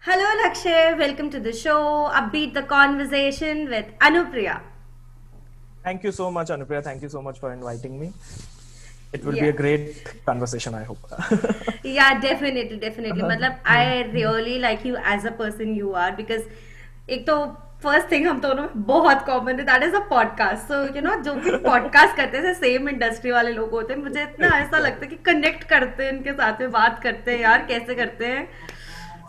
Hello Lakshay, welcome to the show. Upbeat the conversation with Anupriya. Thank you so much, Anupriya. Thank you so much for inviting me. It will be Yeah. a great conversation, I hope. Yeah, definitely. मतलब I really like you as a person you are because एक तो first thing हम दोनों में बहुत common है that is a podcast so जो भी पॉडकास्ट करते हैं सेम इंडस्ट्री वाले लोग होते हैं मुझे इतना ऐसा लगता है Exactly. कि कनेक्ट करते हैं इनके साथ में बात करते हैं यार कैसे करते हैं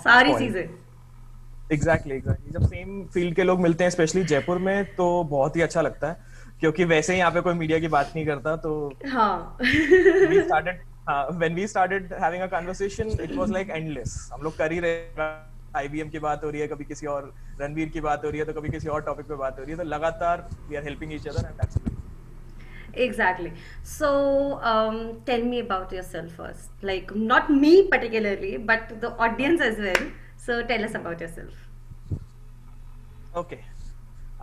सारी Point. चीजें एग्जैक्टली जब सेम फील्ड के लोग मिलते हैं स्पेशली जयपुर में तो बहुत ही अच्छा लगता है क्योंकि वैसे ही यहाँ पे कोई मीडिया की बात नहीं करता तो हाँ we started when we started having a conversation it was like endless हम लोग कर ही रहे आईबीएम की बात हो रही है कभी किसी और रणवीर की बात हो रही है तो कभी किसी और टॉपिक पे बात हो रही है तो लगातार we are helping each other and that's Exactly. So, tell me about yourself first. Like, not me particularly, but the audience as well. So, tell us about yourself. Okay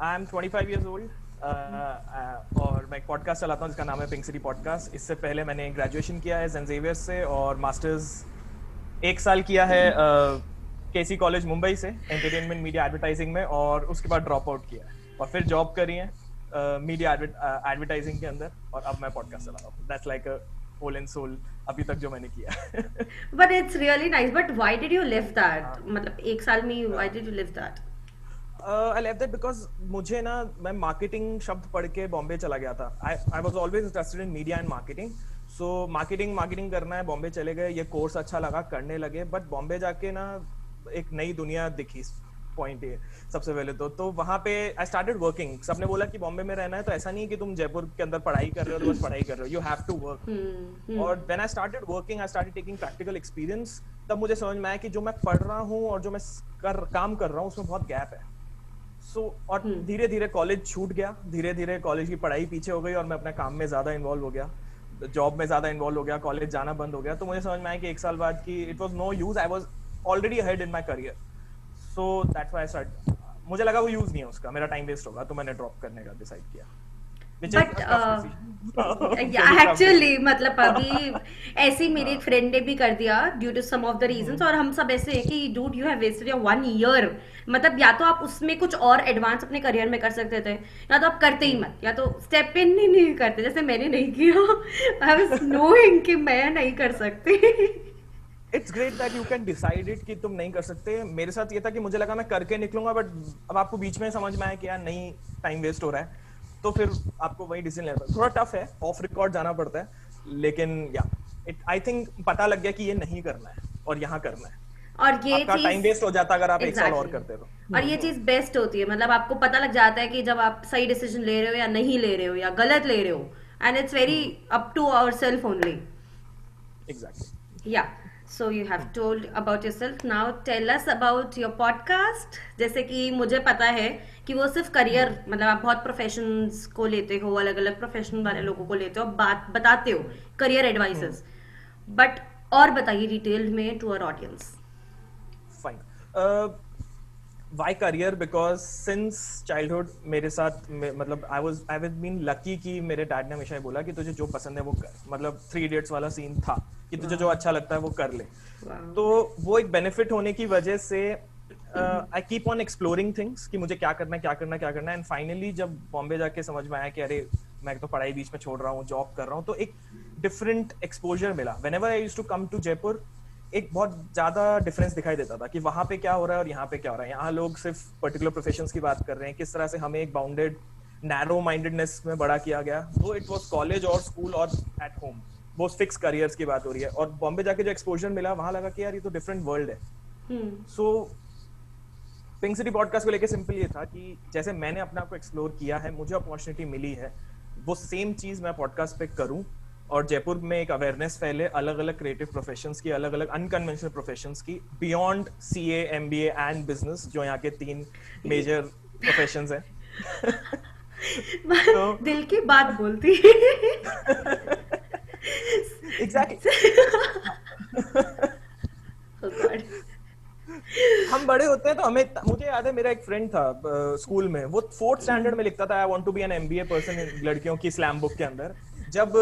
I am 25 years old और मैं एक podcast चलाता हूँ जिसका नाम है pink city podcast इससे पहले मैंने ग्रेजुएशन किया है सेंट जेवियर्स से और मास्टर्स एक साल किया है केसी कॉलेज मुंबई से एंटरटेनमेंट मीडिया एडवर्टाइजिंग में और उसके बाद ड्रॉप आउट किया है और फिर जॉब करी है मीडिया एडवर्टाइजिंग के अंदर और अब मैं पॉडकास्ट चला रहा हूँ that's like a whole and sole अभी तक जो मैंने किया But it's really nice. But why did you live that? मतलब एक साल में why did you live that? I left that because मुझे ना मैं मार्केटिंग शब्द पढ़ के बॉम्बे चला गया था I was always interested in media and marketing so marketing करना है बॉम्बे चले गए ये कोर्स अच्छा लगा करने लगे बट बॉम्बे जाके ना एक नई दुनिया दिखी पॉइंट ये सबसे पहले तो वहां पे आई स्टार्टेड वर्किंग सबने बोला कि बॉम्बे में रहना है तो ऐसा नहीं है कि तुम जयपुर के अंदर पढ़ाई कर रहे हो तो बस पढ़ाई कर रहे हो यू हैव टू वर्क और when I started working I started taking practical experience तब मुझे समझ में आया कि जो मैं पढ़ रहा हूँ और जो मैं काम कर रहा हूँ उसमें बहुत गैप है और धीरे धीरे कॉलेज छूट गया धीरे धीरे कॉलेज की पढ़ाई पीछे हो गई और मैं अपने काम में ज्यादा इन्वॉल्व हो गया जॉब में ज्यादा इन्वॉल्व हो गया कॉलेज जाना बंद हो गया तो मुझे समझ में आया कि एक साल बाद कि it was no use I was already ahead in my career so that's why I start मुझे लगा वो यूज नहीं है उसका मेरा टाइम वेस्ट होगा तो मैंने ड्रॉप करने का डिसाइड किया which is but a tough decision very tough actually decision मतलब अभी ऐसे ही मेरी एक फ्रेंड ने भी कर दिया due to some of the reasons और हम सब ऐसे हैं कि dude you have wasted your 1 year मतलब या तो आप उसमें कुछ और एडवांस अपने करियर में कर सकते थे या तो आप करते ही मत या तो स्टेप इन ही नहीं करते जैसे मैंने नहीं किया आई वाज नोइंग कि मैं नहीं कर सकती it's great that you can decide it कि तुम नहीं कर सकते मेरे साथ ये था कि मुझे लगा मैं करके निकलूंगा बट अब आपको बीच में समझ में आया कि यार नहीं टाइम वेस्ट हो रहा है तो फिर आपको वही डिसीजन लेना थोड़ा टफ है ऑफ रिकॉर्ड जाना पड़ता है लेकिन या इट आई थिंक पता लग गया कि ये नहीं करना है और यहाँ करना है और ये आपका टाइम चीज वेस्ट हो जाता अगर आप एक साल और एग्जैक्टली करते तो और ये चीज बेस्ट होती है मतलब आपको पता लग जाता है कि जब आप सही डिसीजन ले रहे हो या नहीं ले रहे हो या गलत ले रहे हो and it's very up to our self only exactly yeah so you have told about yourself now tell us about your podcast जैसे कि मुझे पता है कि वो सिर्फ करियर मतलब आप बहुत प्रोफेशंस को लेते हो अलग अलग प्रोफेशन वाले लोगों को लेते हो बात बताते हो करियर एडवाइसेस बट और बताइए डिटेल में to our audience fine why career because since childhood मेरे साथ मतलब I was been lucky कि मेरे डैड ने हमेशा ये बोला कि तुझे जो पसंद है वो कर मतलब 3 Idiots वाला सीन था कि तुझे जो अच्छा लगता है वो कर ले तो वो एक बेनिफिट होने की वजह से I keep on exploring things कि मुझे क्या करना है एंड फाइनली जब बॉम्बे जाके समझ में आया कि अरे मैं तो पढ़ाई बीच में छोड़ रहा हूँ जॉब कर रहा हूँ तो एक डिफरेंट एक्सपोजर मिला whenever I used to come to Jaipur एक बहुत ज्यादा डिफरेंस दिखाई देता था कि वहां पे क्या हो रहा है और यहाँ पे क्या हो रहा है यहाँ लोग सिर्फ पर्टिकुलर प्रोफेशंस की बात कर रहे हैं किस तरह से हमें एक बाउंडेड नैरो माइंडेडनेस में बड़ा किया गया वो इट वाज कॉलेज और स्कूल और एट होम वो फिक्स करियर्स की बात हो रही है और बॉम्बे जाके जो एक्सपोजर मिला वहां लगा कि यार ये तो डिफरेंट वर्ल्ड है सो पिंक सिटी पॉडकास्ट को लेके सिंपल ये था कि जैसे मैंने अपने आप को एक्सप्लोर किया है मुझे अपॉर्चुनिटी मिली है वो सेम चीज मैं पॉडकास्ट पे करूं और जयपुर में एक अवेयरनेस फैले अलग अलग क्रिएटिव प्रोफेशंस की अलग अलग अनकन्वेंशनल प्रोफेशंस की beyond CA MBA and business जो यहाँ के 3 मेजर प्रोफेशंस हैं तो दिल की बात बोलती एग्जैक्टली हम बड़े होते हैं तो हमें मुझे याद है मेरा एक फ्रेंड था स्कूल में वो 4th स्टैंडर्ड में लिखता था I want to be an MBA person लड़कियों की स्लैम बुक के अंदर जब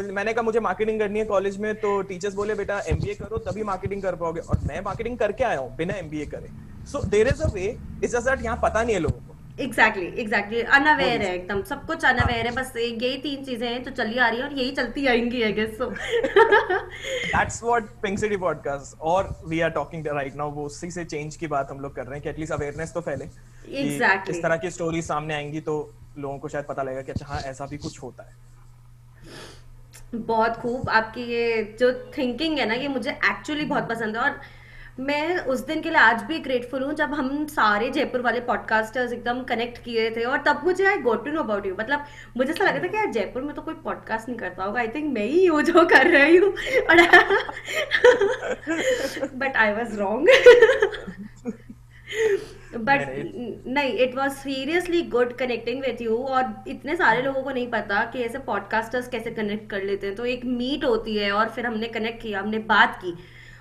मैंने कहा मुझे मार्केटिंग करनी है कॉलेज में, तो टीचर्स बोले बेटा एमबीए करो तभी मार्केटिंग कर पाओगे, और मैं मार्केटिंग करके आया हूँ बिना एमबीए करे। So there is a way, it's just that यहाँ पता नहीं है लोगों को। एग्जैक्टली वो अनअवेयर है, रीजन। एकदम सब कुछ हाँ, अनअवेयर है, बस यही 3 चीजें हैं जो चली आ रही है और यही चलती आएंगी I guess so. That's what Pink city podcast और we are talking right now, वो उसी से चेंज की बात हम लोग कर रहे हैं कि एटलीस्ट अवेयरनेस तो फैले, कि एग्जैक्टली इस तरह की स्टोरी सामने आएंगी तो लोगों को शायद पता लगेगा कि अच्छा हाँ ऐसा भी कुछ होता है। बहुत खूब आपकी ये जो थिंकिंग है ना, ये मुझे एक्चुअली बहुत पसंद है। और मैं उस दिन के लिए आज भी ग्रेटफुल हूँ जब हम सारे जयपुर वाले पॉडकास्टर्स एकदम कनेक्ट किए थे, और तब मुझे I got to know about you. मतलब मुझे ऐसा लगा था कि यार जयपुर में तो कोई पॉडकास्ट नहीं करता होगा, आई थिंक मैं ही हूँ जो कर रही हूँ। और but I was wrong. But नहीं नहीं, नहीं, it was seriously good connecting with you. और इतने सारे लोगों को नहीं पता कि ऐसे पॉडकास्टर्स कैसे कनेक्ट कर लेते हैं। तो एक मीट होती है और फिर हमने कनेक्ट किया, हमने बात की।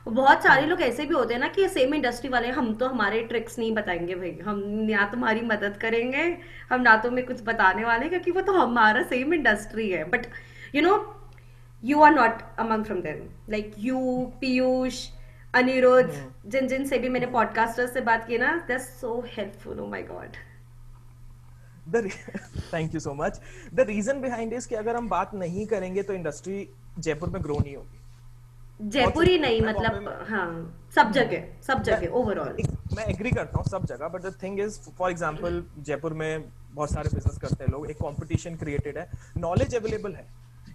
बहुत सारे लोग ऐसे भी होते हैं ना कि सेम इंडस्ट्री वाले, हम तो हमारे ट्रिक्स नहीं बताएंगे भाई, हम ना तुम्हारी मदद करेंगे, हम ना तुम्हें कुछ बताने वाले, क्योंकि वो तो हमारा सेम इंडस्ट्री है। But you know, you are not among from them, like you, Piyush, Aniruddh, जिन जिन से भी मैंने पॉडकास्टर्स से बात की ना, they are so helpful. Oh my God. Thank you so much. The reason behind is कि अगर हम बात नहीं करेंगे तो इंडस्ट्री जयपुर में ग्रो नहीं होगी। बहुत जयपुर ही सिंपल है, नहीं, मैं बॉम्बे मतलब में, हाँ, सब जगह, सब मैं जगह ओवरऑल। मैं एग्री करता हूँ सब जगह, but the thing is for example Jaipur में बहुत सारे बिजनेस करते हैं लोग, एक कंपटीशन क्रिएटेड है, नॉलेज अवेलेबल है,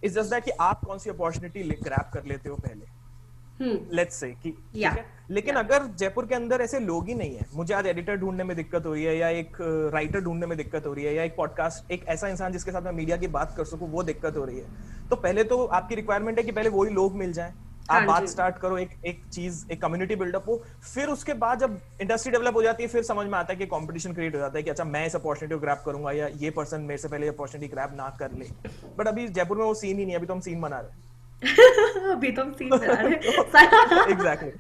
इट्स जस्ट दैट कि आप कौन सी अपॉर्चुनिटी ग्रैब कर लेते हो पहले, लेट्स से कि ठीक या है। लेकिन या अगर जयपुर के अंदर ऐसे लोग ही नहीं है, मुझे आज एडिटर ढूंढने में दिक्कत हो रही है, या एक राइटर ढूंढने में दिक्कत हो रही है, या एक पॉडकास्ट, एक ऐसा इंसान जिसके साथ मैं मीडिया की बात कर सकूं वो दिक्कत हो रही है, तो पहले तो आपकी रिक्वायरमेंट है कि पहले वही लोग मिल जाएं, आप हाँ बात जी। स्टार्ट करो, एक चीज, एक कम्युनिटी बिल्डअप हो, फिर उसके बाद जब इंडस्ट्री डेवलप हो जाती है फिर समझ में आता है कि कंपटीशन क्रिएट हो जाता है कि अच्छा मैं इस अपॉर्चुनिटी को ग्रैब करूंगा या ये पर्सन मेरे से पहले अपॉर्चुनिटी ग्रैब ना कर ले। बट अभी जयपुर में वो सीन ही नहीं है, अभी तो हम सीन बना रहे हैं। अभी तो हम सीन बना रहे तो हैं। एग्जैक्टली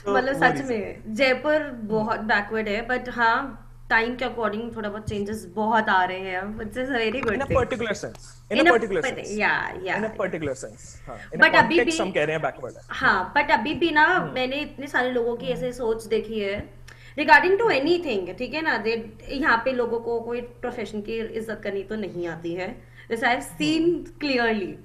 तो मतलब वो सच रीजन है। में जयपुर बहुत बैकवर्ड है, बट हाँ, टाइम के अकॉर्डिंग थोड़ा बहुत चेंजेस बहुत आ रहे हैं अब, it's a very in good a thing. particular sense in a in particular a sense या in a particular sense हाँ in a बट अभी भी, context हम कह रहे हैं backward है। हाँ बट अभी भी ना, मैंने इतने सारे लोगों की ऐसे सोच देखी है रिगार्डिंग टू एनीथिंग, ठीक है ना, दे यहाँ पे लोगों को कोई प्रोफेशन की इज्जत करनी तो नहीं आती है, जैसे आई हैव सीन क्लियरली।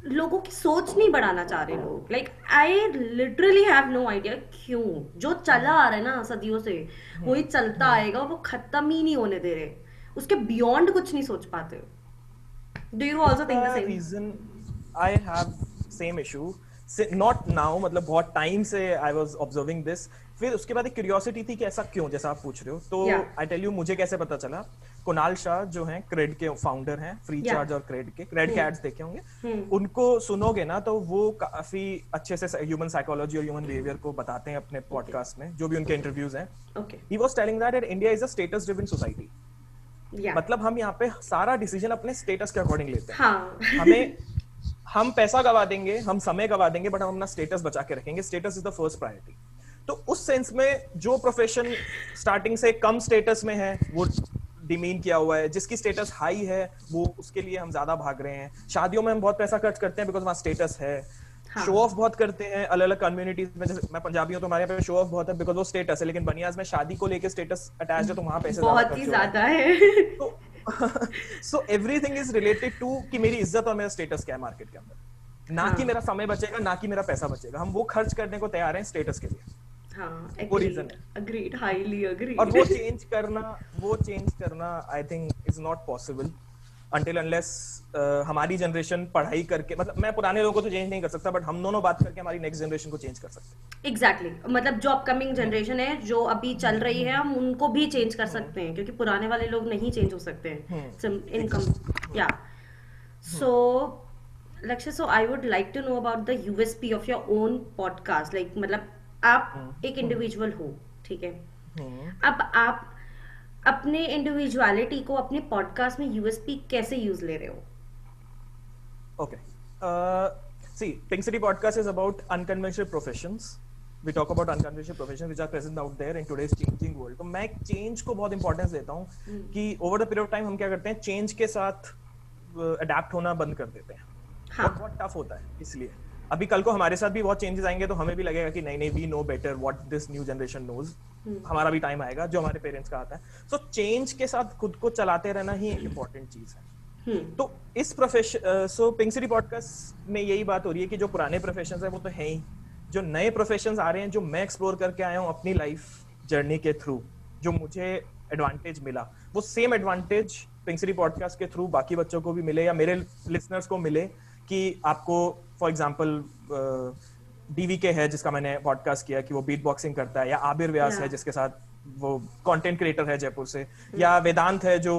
लोगों की सोच नहीं बढ़ाना चाह रहे लोग, like I literally have no idea क्यों। जो चला आ रहा है ना सदियों से, वही चलता आएगा, वो खत्म ही नहीं होने दे रहे, उसके बियॉन्ड कुछ नहीं सोच पाते। डू यू ऑल्सो उसका think the same? Reason I have same issue से नॉट नाउ, मतलब बहुत टाइम से आई वाज ऑब्जर्विंग दिस। फिर उसके बाद एक क्यूरियोसिटी थी कि ऐसा क्यों, जैसा आप पूछ रहे हो, तो या आई टेल यू मुझे कैसे पता चला। कुणाल शाह जो हैं क्रेड के फाउंडर हैं, फ्री या चार्ज और क्रेड के, क्रेड के एड्स देखे होंगे, हम्म, उनको सुनोगे ना तो वो काफी अच्छे से ह्यूमन साइकोलॉजी और ह्यूमन बिहेवियर को बताते हैं अपने ओके पॉडकास्ट में, जो भी उनके इंटरव्यूज हैं। Okay he was telling that India is a status driven society. या मतलब हम यहाँ पे सारा डिसीजन अपने स्टेटस के अकॉर्डिंग लेते हैं। हाँ। हमें हम पैसा गवा देंगे, हम समय गवा देंगे, बट हम अपना स्टेटस बचा के रखेंगे। Status is the first priority. तो उस सेंस में जो प्रोफेशन स्टार्टिंग से कम स्टेटस में है वो डिमीन किया हुआ है, जिसकी स्टेटस हाई है वो उसके लिए हम ज्यादा भाग रहे हैं। शादियों में हम बहुत पैसा खर्च करते हैं बिकॉज वहाँ स्टेटस है। हाँ शो ऑफ बहुत करते हैं अलग अलग कम्युनिटीज में, जैसे मैं पंजाबी हूँ तो हमारे यहाँ पे शो ऑफ बहुत है बिकॉज वो स्टेटस है, लेकिन बनियाज में शादी को लेके स्टेटस अटैच है तो वहां पैसे ज्यादा बहुत ही खर्च हो रहे हैं। ज्यादा है। तो so everything is related to कि मेरी इज्जत और मेरा स्टेटस क्या है मार्केट के अंदर, ना कि हाँ मेरा समय बचेगा, ना कि मेरा पैसा बचेगा। हम वो खर्च करने को तैयार हैं स्टेटस के लिए। हाँ, वो रीजन एग्रीड है। अग्रीड, हाईली और वो अग्रीड। चेंज करना I think is not possible until unless हमारी जनरेशन पढ़ाई करके, मतलब मैं पुराने लोगों को तो चेंज नहीं कर सकता, बट हम दोनों बात करके हमारी नेक्स्ट जनरेशन को चेंज कर सकते एग्जैक्टली मतलब जो अपकमिंग जनरेशन है, जो अभी चल रही है, हम उनको भी चेंज कर हैं। सकते हैं, क्योंकि पुराने वाले लोग नहीं चेंज हो सकते हैं income. Exactly. Yeah so Lakshya, so I would like to know about the USP of your own podcast. Like मतलब आप एक इंडिविजुअल हो, ठीक है, अब आप अपने इंडिविजुअलिटी को अपने पॉडकास्ट में यूएसपी कैसे यूज ले रहे हो? Okay. See, Pink City Podcast is about unconventional professions. We talk about unconventional professions which are present out there in today's changing world. तो मैं चेंज को बहुत इंपॉर्टेंस देता हूँ कि over the period of time हम क्या करते हैं, चेंज के साथ अडेप्ट होना बंद कर देते हैं। हाँ बहुत टफ होता है। इसलिए अभी कल को हमारे साथ भी बहुत चेंजेस आएंगे तो हमें भी लगेगा कि नहीं नहीं we know better what this new generation knows. हमारा भी टाइम आएगा जो हमारे पेरेंट्स का आता है। सो चेंज के साथ खुद को चलाते रहना ही एक इम्पोर्टेंट चीज है। तो इस profession so pink city podcast में यही बात हो रही है कि जो पुराने प्रोफेशंस है वो तो है ही, जो नए प्रोफेशंस आ रहे हैं जो मैं एक्सप्लोर करके आया हूँ अपनी लाइफ जर्नी के थ्रू, जो मुझे एडवांटेज मिला वो same advantage pink city podcast के थ्रू बाकी बच्चों को भी मिले या मेरे लिसनर्स को मिले। कि आपको फॉर एग्जांपल डीवीके है जिसका मैंने पॉडकास्ट किया कि वो बीट बॉक्सिंग करता है, या आबिर व्यास है जिसके साथ वो कंटेंट क्रिएटर है जयपुर से, या वेदांत है जो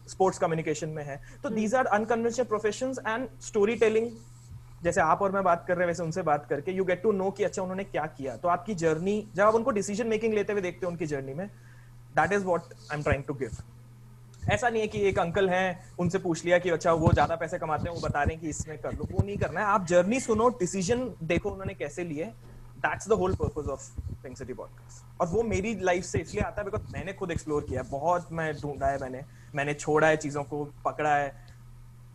स्पोर्ट्स कम्युनिकेशन में है। तो these are unconventional professions and storytelling जैसे आप और मैं बात कर रहे हैं वैसे उनसे बात करके यू गेट टू नो कि अच्छा उन्होंने क्या किया। तो आपकी जर्नी जब आप उनको डिसीजन मेकिंग लेते हुए देखते हो उनकी जर्नी में, that is what I am trying to give. ऐसा नहीं है कि एक अंकल हैं उनसे पूछ लिया कि अच्छा वो ज्यादा पैसे कमाते हैं वो बता रहे हैं कि इसमें कर लो, वो नहीं करना है। आप जर्नी सुनो, डिसीजन देखो उन्होंने कैसे लिए। That's the whole purpose of Pink city podcast. और वो मेरी लाइफ से इसलिए आता है बिकॉज मैंने खुद एक्सप्लोर किया है, बहुत मैं ढूंढा है, मैंने छोड़ा है चीजों को, पकड़ा है,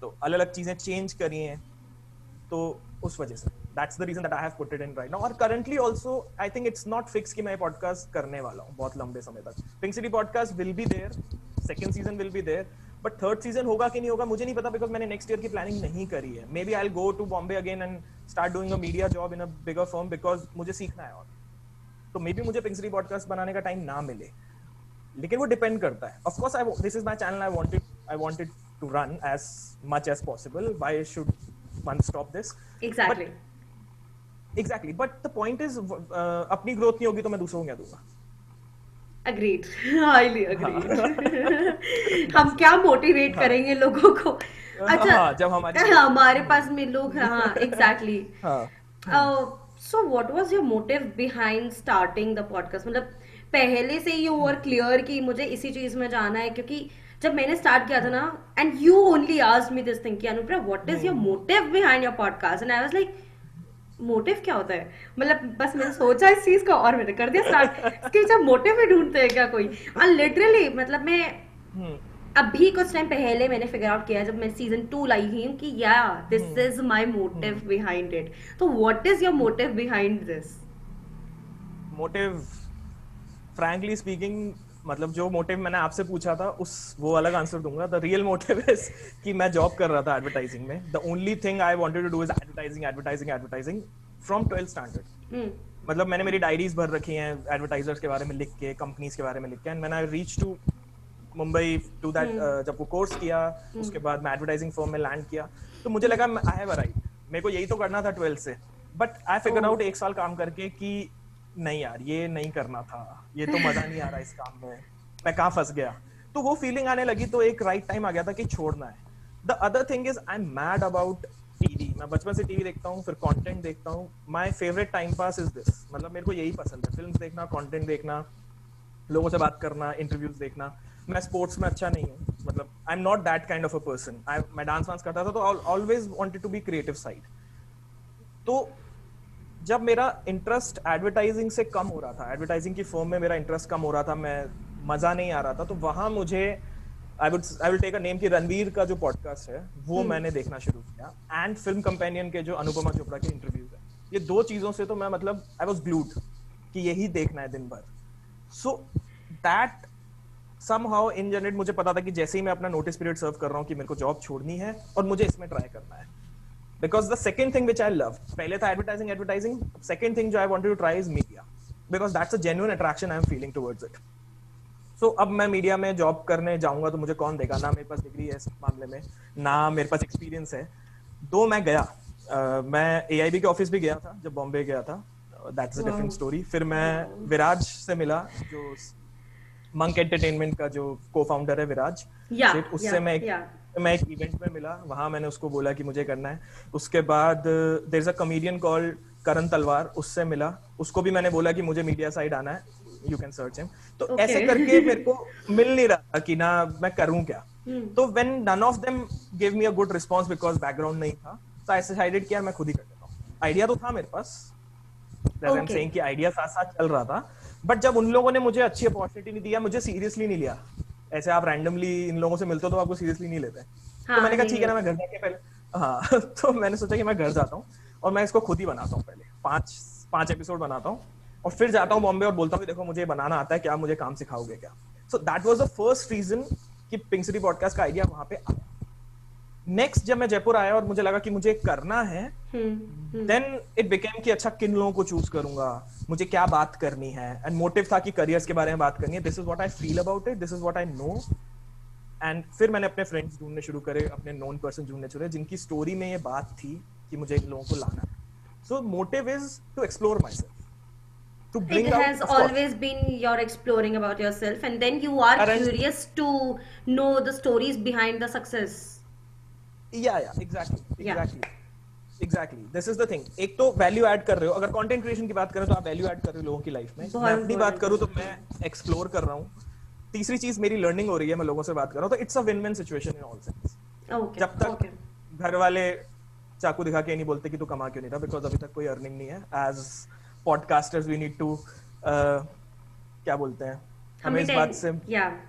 तो अलग अलग चीजें चेंज करी हैं। तो उस वजह से that's the reason that I have put it in right now। और currently also I think it's not fixed कि मैं podcast करने वाला हूँ बहुत लंबे समय तक। Pink City podcast will be there, second season will be there, but third season होगा कि नहीं होगा मुझे नहीं पता because मैंने next year की planning नहीं करी है। Maybe I'll go to Bombay again and start doing a media job in a bigger firm because मुझे सीखना है। और तो maybe मुझे Pink City podcast बनाने का time ना मिले, लेकिन वो depend करता है। Of course this is my channel, I want it to run as much as possible। Why should one stop this? Exactly, but the point is अपनी ग्रोथ नहीं होगी तो मैं दूसरों को क्या दूंगा। Agreed, highly agreed. हम क्या मोटिवेट करेंगे लोगों को। अच्छा हाँ, जब हमारे पास में लोग, हाँ exactly. So what was your motive behind starting the podcast? मतलब पहले से यू वर क्लियर कि मुझे इसी चीज में जाना है? क्योंकि जब मैंने स्टार्ट किया था ना and you only asked me this thing कि Anupriya what is your motive behind your podcast, and I was like motive क्या होता है? मतलब बस मैंने सोचा इस चीज का और मैंने कर दिया स्टार्ट कि जब मोटिव भी ढूंढते हैं क्या कोई। लिटरली मतलब मैं अभी कुछ टाइम पहले मैंने फिगर आउट किया जब मैं सीजन 2 लाई हूँ कि yeah this is my motive behind it. तो what is your motive behind this? Motive frankly speaking मतलब जो मोटिव मैंने आपसे पूछा था उस वो अलग आंसर दूंगा। द रियल मोटिव इज कि मैं जॉब कर रहा था एडवर्टाइजिंग में। The only thing I wanted to do is advertising from 12th standard. मतलब मैंने मेरी डायरीज भर रखी हैं एडवर्टाइजर्स के बारे में लिख के, कंपनीज के बारे में लिख के। And when I reach to Mumbai to that, जब वो कोर्स किया उसके बाद मैं एडवर्टाइजिंग फर्म में लैंड किया तो मुझे लगा आई हैव अराइव्ड, मेरे को यही तो करना था 12th से। बट आई फिगर आउट एक साल काम करके कि नहीं यार ये नहीं करना था, ये तो मजा नहीं आ रहा इस काम में, मैं कहाँ फंस गया। तो वो फीलिंग आने लगी तो एक राइट टाइम आ गया था कि छोड़ना है। The other thing is I am mad about TV. मैं बचपन से टीवी देखता हूँ, फिर कंटेंट देखता हूँ। My favourite time pass is this. मतलब मेरे को यही पसंद है, फिल्म्स देखना, कंटेंट देखना, लोगों से बात करना, इंटरव्यूज देखना। मैं स्पोर्ट्स में अच्छा नहीं हूँ, मतलब I am not that kind of a person. मैं डांस वांस करता था तो always wanted to be creative side. तो जब मेरा इंटरेस्ट एडवर्टाइजिंग से कम हो रहा था, एडवर्टाइजिंग की फर्म में मेरा इंटरेस्ट कम हो रहा था, मैं मजा नहीं आ रहा था, तो वहां मुझे I will take a name कि रणवीर का जो पॉडकास्ट है वो मैंने देखना शुरू किया, एंड फिल्म कंपेनियन के जो अनुपमा चोपड़ा के इंटरव्यूज है। ये दो चीजों से तो मैं मतलब आई वाज ग्लूड कि यही देखना है दिन भर। So that somehow in generate मुझे पता था कि जैसे ही मैं अपना नोटिस पीरियड सर्व कर रहा हूँ कि मेरे को जॉब छोड़नी है और मुझे इसमें ट्राई करना है। Because the second thing which I love, पहले था advertising, second thing जो I wanted to try is media, because that's a genuine attraction I am feeling towards it. So अब मैं मीडिया में जॉब करने जाऊंगा तो मुझे कौन देगा? ना मेरे पास डिग्री है इस मामले में, ना मेरे पास एक्सपीरियंस है। दो मैं गया, मैं AIB के ऑफिस भी गया था जब बॉम्बे गया था, that's a different story। फिर मैं विराज से मिला जो मंक एंटरटेनमेंट का जो को-फाउंडर है विराज, उससे मैं एक इवेंट में मिला, वहां मैंने उसको बोला कि मुझे करना है। उसके बाद there is a comedian called Karan Talwar, उससे मिला, उसको भी मैंने बोला कि मुझे मीडिया साइड आना है, यू कैन सर्च हिम। तो ऐसे करके मेरे को मिल नहीं रहा कि ना मैं करूं क्या। तो when none of them give me a good response because background नहीं था, सो आई डिसाइडेड कि यार मैं खुद ही कर लेता हूं। आइडिया तो था मेरे पास, आई एम सेइंग कि आइडिया साथ साथ चल रहा था, बट जब उन लोगों ने मुझे अच्छी अपॉर्चुनिटी नहीं दिया, मुझे सीरियसली नहीं लिया। ऐसे आप रैंडमली इन लोगों से मिलते हो तो आपको सीरियसली नहीं लेते, तो हाँ मैंने कहा नहीं ठीक है ना, होता। मैं घर जाके पहले, हाँ तो मैंने सोचा कि मैं घर जाता हूँ और मैं इसको खुद ही बनाता हूँ, पहले 5 एपिसोड बनाता हूँ और फिर जाता हूँ बॉम्बे और बोलता हूँ कि देखो मुझे बनाना आता है, क्या मुझे काम सिखाओगे क्या। So that was the first reason कि पिंक सिटी पॉडकास्ट का आइडिया वहां पे आया। नेक्स्ट जब मैं जयपुर आया और मुझे लगा कि मुझे करना है, हम्म। देन इट बिकेम कि अच्छा किन लोगों को चूज करूंगा, मुझे क्या बात करनी है, एंड मोटिव था कि करियर्स के बारे में बात करनी है, this is what I feel about it, this is what I know. And फिर मैंने अपने फ्रेंड्स ढूंढने शुरू करे, अपने नोन पर्सन ढूंढने शुरू करे जिनकी स्टोरी में ये बात थी कि मुझे इन लोगों को लाना है। So motive is to explore my self, to It bring out, has of course always been your exploring about yourself, and then you are current, curious to know the stories behind the success. या exactly Yeah. Exactly this is the thing. एक तो value add कर रहे हो, अगर content creation की बात करें तो आप वैल्यू ऐड कर रहे हो लोगों की लाइफ में। मैं बहुत अपनी बात इम्पोर्टेंट है। करूं तो मैं एक्सप्लोर कर रहा हूँ। तीसरी चीज मेरी लर्निंग हो रही है, मैं लोगों से बात कर रहा हूँ, तो it's a win win situation in all sense. Okay. जब तक Okay. घर वाले चाकू दिखा के नहीं बोलते कि तू कमा क्यों नहीं रहा, बिकॉज अभी तक कोई अर्निंग नहीं है। As podcasters we need to क्या बोलते हैं, हमें हमें इस बात से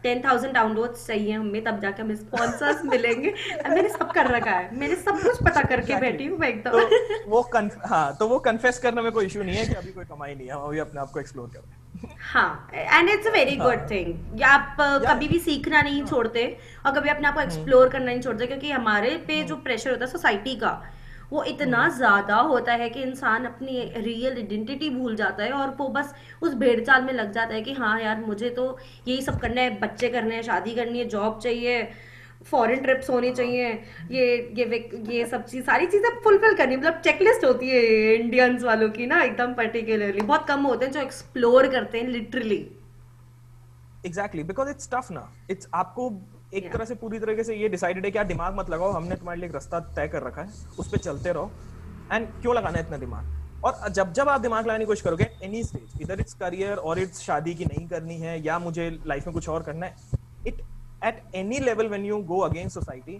10,000 डाउनलोड्स चाहिए हमें, तब जाके हमें स्पॉन्सर्स मिलेंगे। मैंने सब कर रखा है, मैंने सब कुछ पता करके Exactly. बैठी हूँ मैं तो एकदम। तो वो कन्फेस करने में कोई इशू नहीं है कि अभी कोई कमाई नहीं है, हम अभी अपने आप को एक्सप्लोर कर रहे हैं। हाँ, and it's a very good हाँ थिंग। या आप या कभी भी सीखना नहीं हाँ छोड़ते और कभी अपने आप को हम्म एक्सप्लोर करना नहीं छोड़ते, क्योंकि हमारे पे जो हम्म प्रेशर होता है सोसाइटी का, वो इतना हम्म ज्यादा होता है कि इंसान अपनी रियल आइडेंटिटी भूल जाता है और वो बस उस भेड़ चाल में लग जाता है कि हाँ यार मुझे तो यही सब करना है, बच्चे करने हैं, शादी करनी है, जॉब चाहिए, फॉरेन ट्रिप्स होनी हाँ चाहिए, ये ये सब चीज, सारी चीजें फुलफिल करनी, मतलब चेकलिस्ट होती है इंडियंस वालों की ना, एकदम पर्टिकुलरली बहुत कम होते हैं जो एक्सप्लोर करते हैं literally. Exactly, because it's tough ना, इट्स आपको एक या तरह से पूरी तरीके से ये डिसाइडेड है कि यार दिमाग मत लगाओ, हमने तुम्हारे लिए एक रास्ता तय कर रखा है, उस पर चलते रहो। एंड क्यों लगाना है इतना दिमाग? और जब जब आप दिमाग लगाने की कोशिश करोगे एनी स्टेज, इधर इट्स करियर और इट्स शादी की नहीं करनी है या मुझे लाइफ में कुछ और करना है, it at any level when you go against society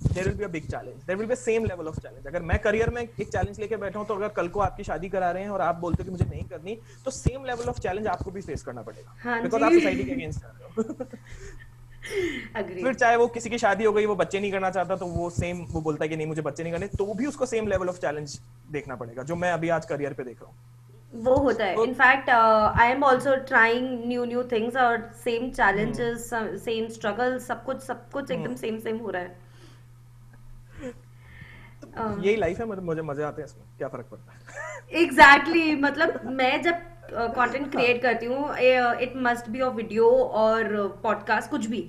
there will be a big challenge, there will be same level of challenge. अगर मैं करियर में एक चैलेंज लेके बैठा हूं, तो अगर कल को आपकी शादी करा रहे हैं और आप बोलते हो कि मुझे नहीं करनी, तो सेम लेवल ऑफ चैलेंज आपको भी फेस करना पड़ेगा, हाँ बिकॉज आप सोसाइटी के जी। अगेंस्ट जा रहे हो। फिर अग्रीड। चाहे वो किसी की शादी हो गई, वो बच्चे नहीं करना चाहता, तो वो सेम वो बोलता है कि नहीं मुझे बच्चे नहीं करने, तो भी उसको सेम लेवल ऑफ चैलेंज देखना पड़ेगा, जो मैं अभी आज करियर पे देख रहा हूँ। वो होता है, तो in fact I am also trying new new things, और सेम हम्म चैलेंजेस, सेम स्ट्रगल, सब कुछ एकदम हम्म सेम सेम हो रहा है। यही लाइफ है, मुझे मजे आते हैं इसमें, क्या फर्क पड़ता है। एग्जैक्टली मतलब मैं जब कंटेंट हाँ क्रिएट करती हूँ, it must be a video और पॉडकास्ट, कुछ भी,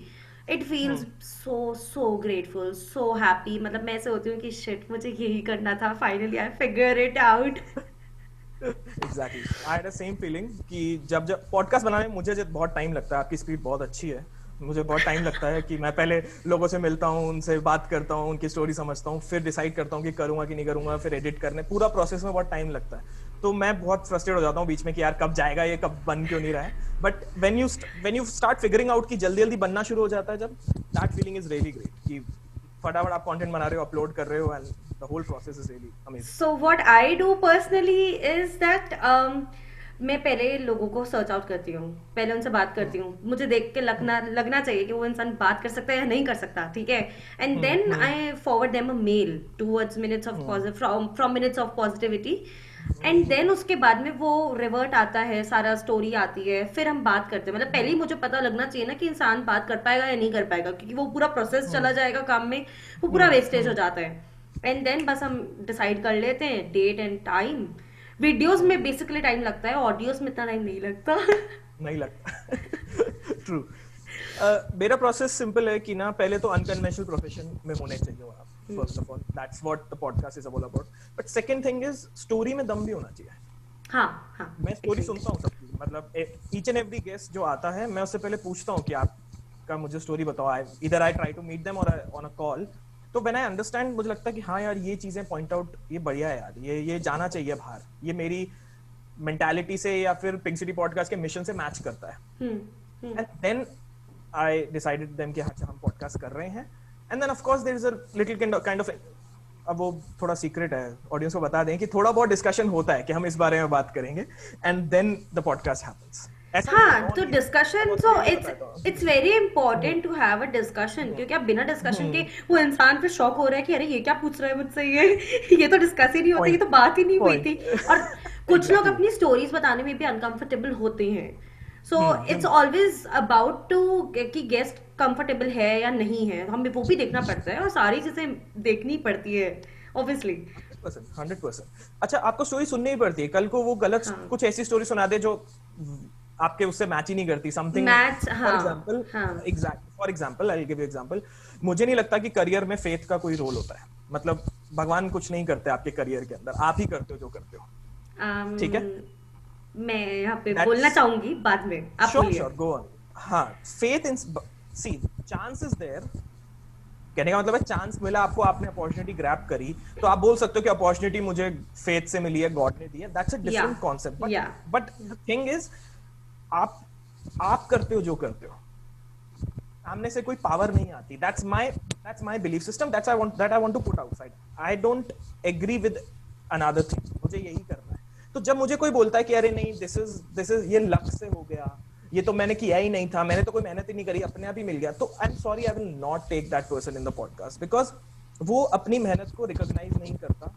it feels hmm so so grateful, so happy, मतलब मैं ऐसे होती हूँ कि शिट मुझे यही करना था, finally I figure it out. Exactly, I had the same feeling कि जब जब पॉडकास्ट बनाने में मुझे जब बहुत टाइम लगता है, आपकी स्पीड बहुत अच्छी है, मुझे बहुत टाइम लगता है कि मैं पहले लोगों से मिलता हूँ, उनसे बात करता हूँ, उनकी स्टोरी समझता हूँ, फिर डिसाइड करता हूँ कि करूँगा कि नहीं करूँगा, फिर एडिट करने, पूरा प्रोसेस में बहुत टाइम लगता है। तो मैं बहुत फ्रस्ट्रेट हो जाता हूँ बीच में कि यार कब जाएगा ये, कब बन क्यों नहीं रहा है। But when you start figuring out कि जल्दी जल्दी बनना शुरू हो जाता है, जब that feeling is really great कि फटाफट आप कंटेंट बना रहे हो, अपलोड कर रहे हो, and the whole process is really amazing. So what I do personally is that, मैं पहले लोगों को सर्च आउट करती हूँ, पहले उनसे बात करती हूँ, मुझे देख के लगना लगना चाहिए कि वो इंसान बात कर सकता है या नहीं कर सकता, ठीक है, and then hmm I forward them a mail towards minutes of hmm from minutes of positivity, and then उसके बाद में वो रिवर्ट आता है, सारा स्टोरी आती है, फिर हम बात करते हैं। मतलब पहले ही मुझे पता लगना चाहिए ना कि इंसान बात कर पाएगा या नहीं कर पाएगा, क्योंकि वो पूरा प्रोसेस चला जाएगा काम में, वो पूरा वेस्टेज हो हम्म जाता है। एंड देन बस हम डिसाइड कर लेते हैं डेट एंड टाइम। वीडियोस में बेसिकली टाइम लगता है, ऑडियोस में इतना टाइम नहीं लगता। नहीं लगता। ट्रू। मेरा प्रोसेस सिंपल है कि ना, पहले तो अनकन्वेंशनल प्रोफेशन में होने चाहिए हो आप, first of all that's what the podcast is all about. But second thing is story में दम भी होना चाहिए। हाँ हाँ, मैं स्टोरी एग्री। सुनता हूँ सबकी, मतलब ईच एंड एवरी गेस्ट जो आता है, मैं उससे पहले पूछता हूँ कि आपका मुझे स्टोरी बताओ। इधर I try to meet them और ऑन अ कॉल। तो व्हेन आई अंडरस्टैंड, मुझे लगता है कि हाँ यार ये चीजें पॉइंट आउट, ये बढ़िया है यार, ये जाना चाहिए बाहर, ये मेरी मेंटालिटी से या फिर पिंक सिटी पॉडकास्ट के मिशन से मैच करता है। Hmm. And then I decided them कि अच्छा हम पॉडकास्ट कर रहे हैं। And then of course there is a little kind of, अब वो थोड़ा सीक्रेट है, ऑडियंस को बता दें कि थोड़ा बहुत डिस्कशन होता है कि हम इस बारे में बात करेंगे, and then the podcast happens. ऐसा नहीं है, हाँ, तो नॉन ईयर मैं डिस्कशन, बहुत सो क्लियरली इट्स बताता हूँ। It's very important to have a discussion, क्योंकि आप बिना डिस्कशन के, वो इंसान फिर शॉक हो रहा है कि अरे ये क्या पूछ रहा है मुझसे, ये तो डिस्कस ही नहीं होता, ये पॉइंट तो बात ही नहीं हुई पॉइंट थी। और कुछ लोग एग्जैक्टली। अपनी स्टोरीज बताने में भी अनकंफर्टेबल होते हैं। So it's hmm. Always about to कि गेस्ट कंफर्टेबल है या नहीं है, हमें वो भी देखना पड़ता है और सारी चीजें देखनी पड़ती है ऑब्वियसली। 100%, 100%। अच्छा, आपको स्टोरी सुननी ही पड़ती है, कल को वो गलत हाँ, कुछ ऐसी स्टोरी सुना दे जो आपके उससे मैच ही नहीं करती, समथिंग। मैच, फॉर हाँ। एग्जांपल, हाँ। For example I will give you example. मुझे नहीं लगता कि करियर में फेथ का कोई रोल होता है। मतलब भगवान कुछ नहीं करते आपके करियर के अंदर, आप ही करते हो जो करते हो। ठीक है, um, मैं यहाँ पे दैट्स बोलना चाहूंगी, बाद में आप श्योर बोलिए। Sure go on. हाँ, faith in, see, chance is there. कहने का मतलब है चांस मिला आपको, आपने अपॉर्चुनिटी ग्रैब करी, तो आप बोल सकते हो कि अपॉर्चुनिटी मुझे फेथ से मिली है, गॉड ने दी है, दैट्स अ या डिफरेंट कॉन्सेप्ट। बट या बट द थिंग इज, आप आप करते हो जो करते हो, सामने से कोई पावर नहीं आती। That's my belief system, that I want to put outside. I don't agree with another thing, मुझे यही करना है। तो जब मुझे कोई बोलता है कि अरे नहीं, दिस इज ये लक से हो गया, ये तो मैंने किया ही नहीं था, मैंने तो कोई मेहनत ही नहीं करी, अपने आप ही मिल गया, तो I am sorry, I will not take that person in the podcast, because वो अपनी मेहनत को रिकॉग्नाइज नहीं करता।